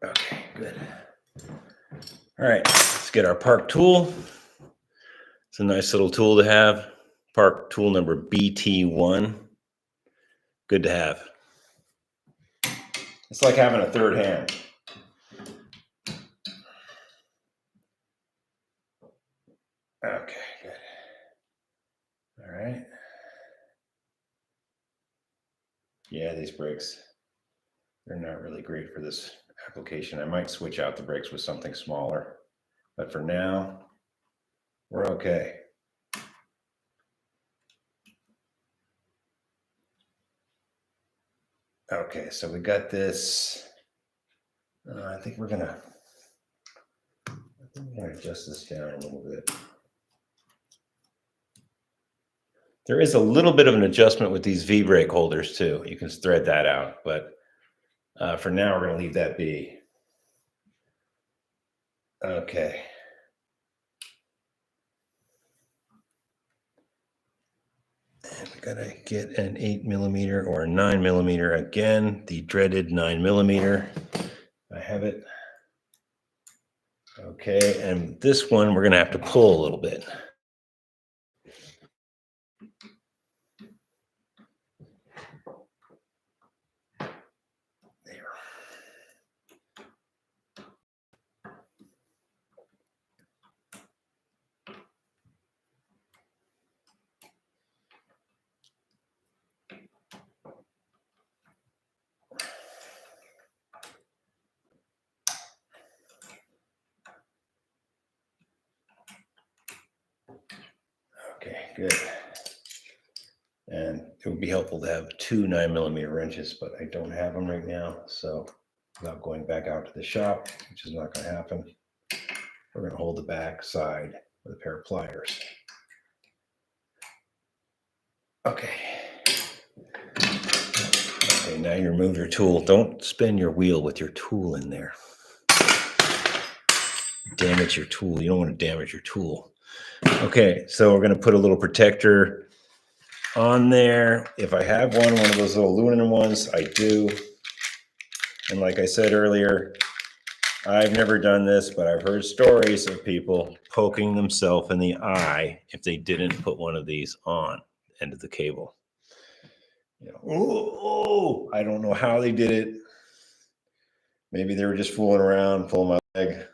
Okay, good. All right, let's get our Park tool. It's a nice little tool to have. Park tool number BT1. Good to have. It's like having a third hand. Okay, good. All right. Yeah, these brakes, they're not really great for this application. I might switch out the brakes with something smaller, but for now, we're okay. Okay, so we got this. I think we're gonna adjust this down a little bit. There is a little bit of an adjustment with these V-brake holders too. You can thread that out, but for now, we're gonna leave that be. Okay. And we gotta get an 8mm or a 9mm again, the dreaded 9mm. I have it. Okay, and this one we're gonna have to pull a little bit. There. Okay, good. And it would be helpful to have 2 9mm wrenches, but I don't have them right now. So without going back out to the shop, which is not going to happen, we're going to hold the back side with a pair of pliers. Okay. Okay, now you remove your tool. Don't spin your wheel with your tool in there. Damage your tool. You don't want to damage your tool. Okay, so we're going to put a little protector on there. If I have one of those little aluminum ones, I do. And like I said earlier, I've never done this, but I've heard stories of people poking themselves in the eye if they didn't put one of these on the end of the cable. You know, oh, I don't know how they did it. Maybe they were just fooling around, pulling my leg.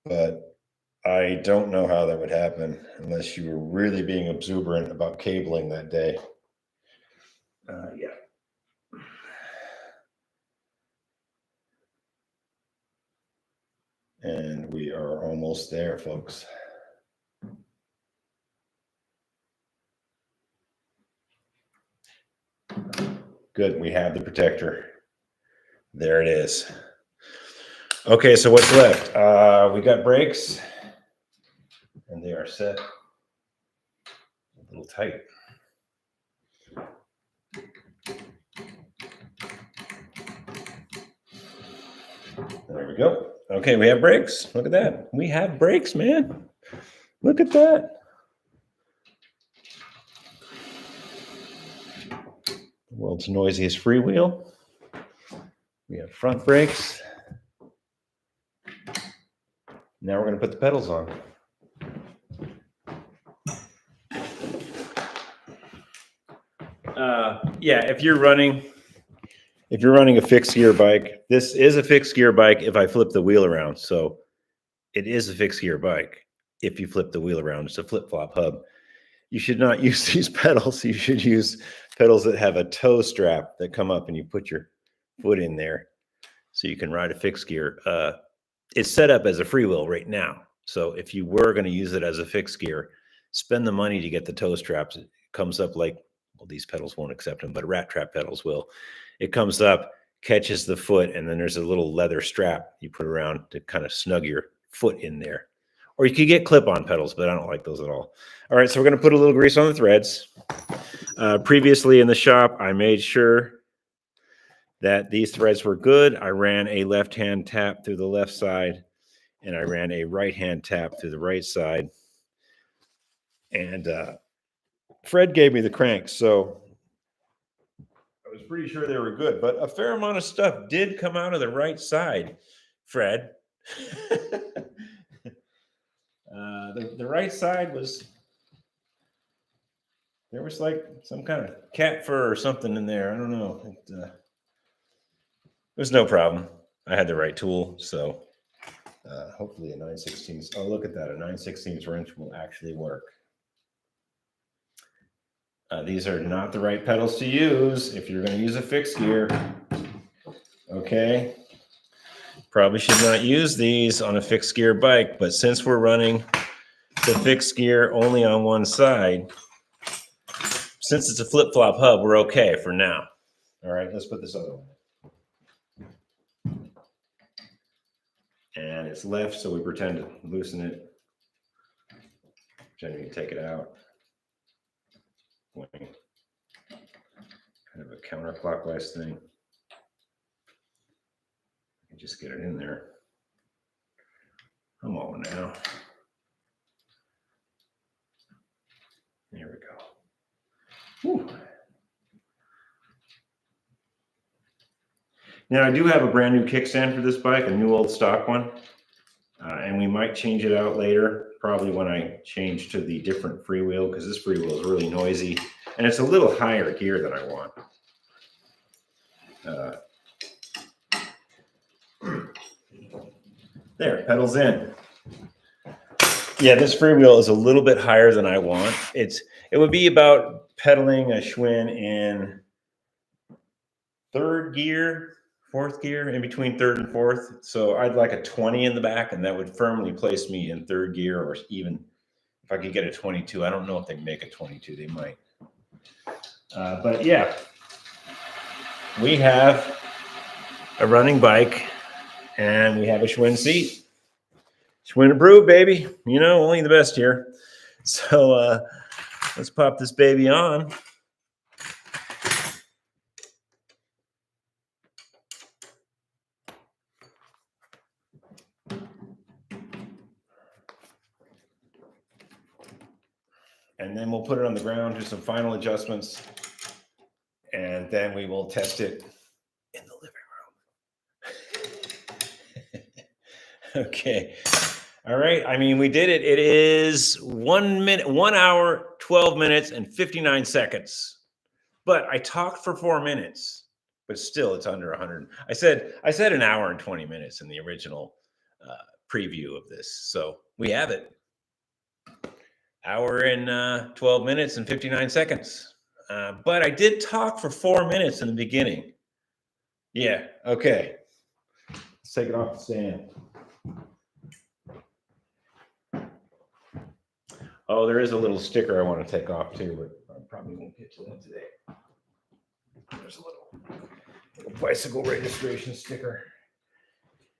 But I don't know how that would happen unless you were really being exuberant about cabling that day. Yeah. And we are almost there, folks. Good, we have the protector. There it is. Okay, so what's left? We got brakes, and they are set a little tight. There we go. Okay, we have brakes. Look at that. We have brakes, man. Look at that. The world's noisiest freewheel. We have front brakes. Now we're going to put the pedals on. Yeah, if you're running a fixed gear bike, this is a fixed gear bike if I flip the wheel around. So it is a fixed gear bike if you flip the wheel around. It's a flip-flop hub. You should not use these pedals. You should use pedals that have a toe strap that come up and you put your foot in there so you can ride a fixed gear. It's set up as a freewheel right now. So if you were going to use it as a fixed gear, spend the money to get the toe straps. It comes up like, well, these pedals won't accept them, but rat trap pedals will. It comes up, catches the foot, and then there's a little leather strap you put around to kind of snug your foot in there. Or you could get clip-on pedals, but I don't like those at all. All right, so we're going to put a little grease on the threads. Previously in the shop, I made sure that these threads were good. I ran a left-hand tap through the left side, and I ran a right-hand tap through the right side. And Fred gave me the cranks, so I was pretty sure they were good. But a fair amount of stuff did come out of the right side, Fred. The right side there was like some kind of cat fur or something in there. I don't know. It was no problem. I had the right tool, so hopefully a 9/16. Oh, look at that. A 9/16 wrench will actually work. These are not the right pedals to use if you're going to use a fixed gear. Okay. Probably should not use these on a fixed gear bike, but since we're running the fixed gear only on one side, since it's a flip-flop hub, we're okay for now. All right, let's put this other one. And it's left, so we pretend to loosen it. Pretend we can take it out. Kind of a counterclockwise thing. Just get it in there. Come on now. There we go. Whew. Now I do have a brand new kickstand for this bike, a new old stock one. And we might change it out later, probably when I change to the different freewheel, because this freewheel is really noisy and it's a little higher gear than I want. There, pedals in. Yeah, this freewheel is a little bit higher than I want. It would be about pedaling a Schwinn in third gear, fourth gear, in between third and fourth. So I'd like a 20 in the back, and that would firmly place me in third gear, or even if I could get a 22. I don't know if they make a 22. They might. But yeah, we have a running bike, and we have a Schwinn seat. Schwinn approved, baby. You know, only the best here. So let's pop this baby on. And then we'll put it on the ground, do some final adjustments, and then we will test it in the living room. Okay. All right. I mean, we did it. It is 1 hour, 12 minutes, and 59 seconds. But I talked for 4 minutes, but still it's under 100. I said an hour and 20 minutes in the original preview of this. So we have it. Hour and 12 minutes and 59 seconds. But I did talk for 4 minutes in the beginning. Yeah, okay. Let's take it off the stand. Oh, there is a little sticker I want to take off too, but I probably won't get to that today. There's a little bicycle registration sticker.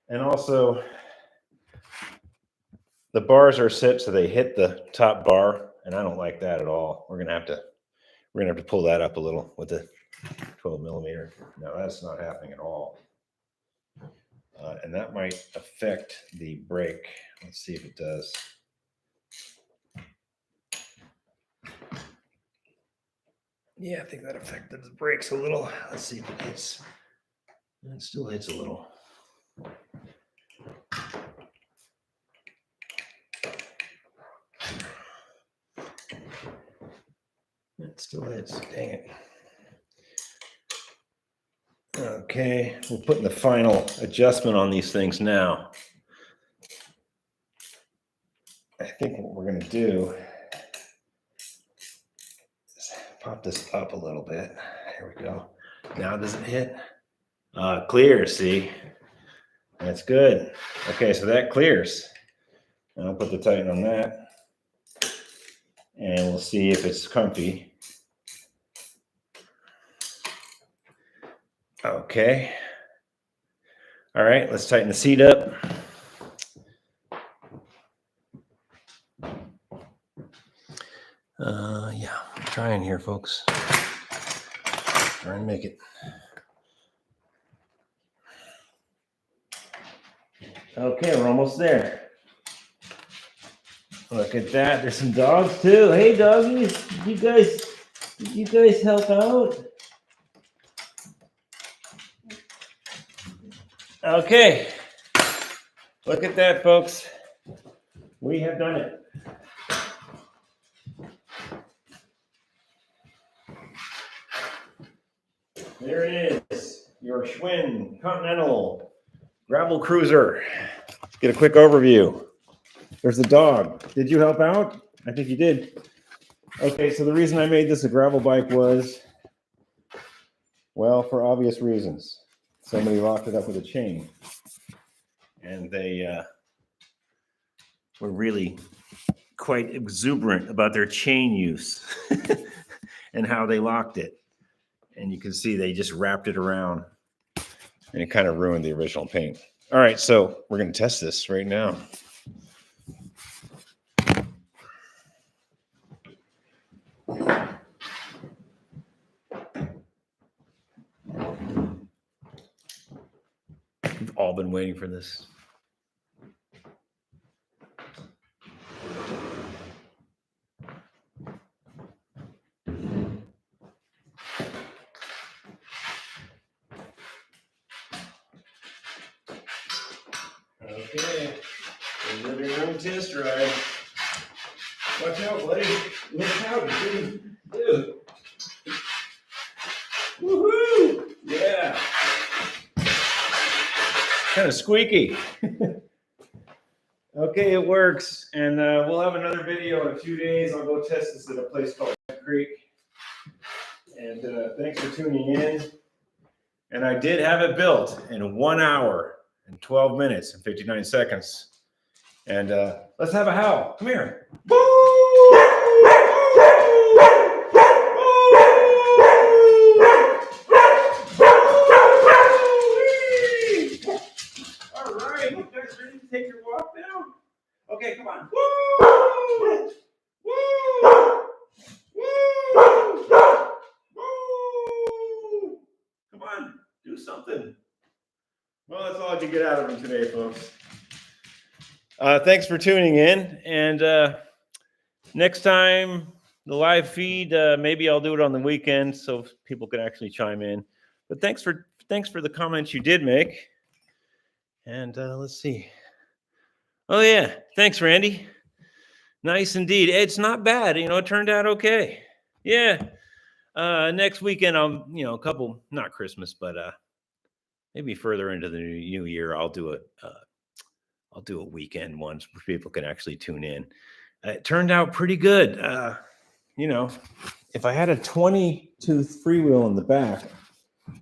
And also, the bars are set so they hit the top bar, and I don't like that at all. We're gonna have to pull that up a little with the 12 millimeter. No, that's not happening at all. And that might affect the brake. Let's see if it does. Yeah, I think that affected the brakes a little. Let's see if it hits. It still hits a little. It still hits. Dang it. Okay, we're putting the final adjustment on these things now. I think what we're going to do is pop this up a little bit. Here we go. Now does it hit? Clear, see? That's good. Okay, so that clears. And I'll put the Titan on that. And we'll see if it's comfy. Okay. All right, let's tighten the seat up. Yeah, I'm trying here, folks. Trying to make it. Okay, we're almost there. Look at that. There's some dogs too. Hey, doggies. Did you guys help out? Okay. Look at that, folks. We have done it. There it is. Your Schwinn Continental Gravel Cruiser. Let's get a quick overview. There's the dog. Did you help out? I think you did. Okay, so the reason I made this a gravel bike was, well, for obvious reasons. Somebody locked it up with a chain. And they were really quite exuberant about their chain use and how they locked it. And you can see they just wrapped it around and it kind of ruined the original paint. All right, so we're going to test this right now. We've all been waiting for this. Okay, the living room test ride. Watch out, buddy. Look out, dude. Woohoo! Yeah. Kind of squeaky. Okay, it works. And we'll have another video in a few days. I'll go test this at a place called Creek. And thanks for tuning in. And I did have it built in 1 hour and 12 minutes and 59 seconds. And let's have a howl. Come here. All right, you guys ready to take your walk now? Okay, come on. Woo! Woo! Woo! Woo! Come on, do something. Well, that's all I could get out of them today, folks. Thanks for tuning in. And next time, the live feed, maybe I'll do it on the weekend so people can actually chime in. But thanks for the comments you did make. And let's see. Oh, yeah. Thanks, Randy. Nice indeed. It's not bad. You know, it turned out okay. Yeah. Next weekend, a couple, not Christmas, but maybe further into the new year, I'll do a weekend one so people can actually tune in. It turned out pretty good. If I had a 20-tooth freewheel in the back,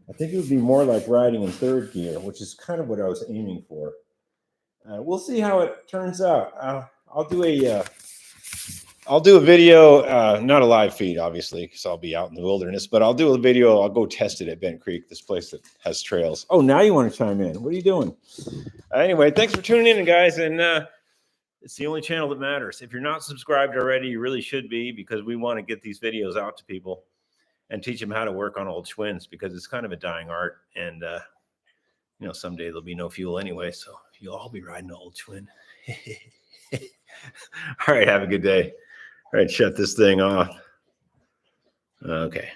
I think it would be more like riding in third gear, which is kind of what I was aiming for. We'll see how it turns out. I'll do a video, not a live feed, obviously, because I'll be out in the wilderness, but I'll do a video. I'll go test it at Bent Creek, this place that has trails. Oh, now you want to chime in. What are you doing? Anyway, thanks for tuning in, guys. And it's the only channel that matters. If you're not subscribed already, you really should be, because we want to get these videos out to people and teach them how to work on old Schwinns, because it's kind of a dying art. And, someday there'll be no fuel anyway, so you'll all be riding an old Schwinn. All right, have a good day. All right, shut this thing off. Okay.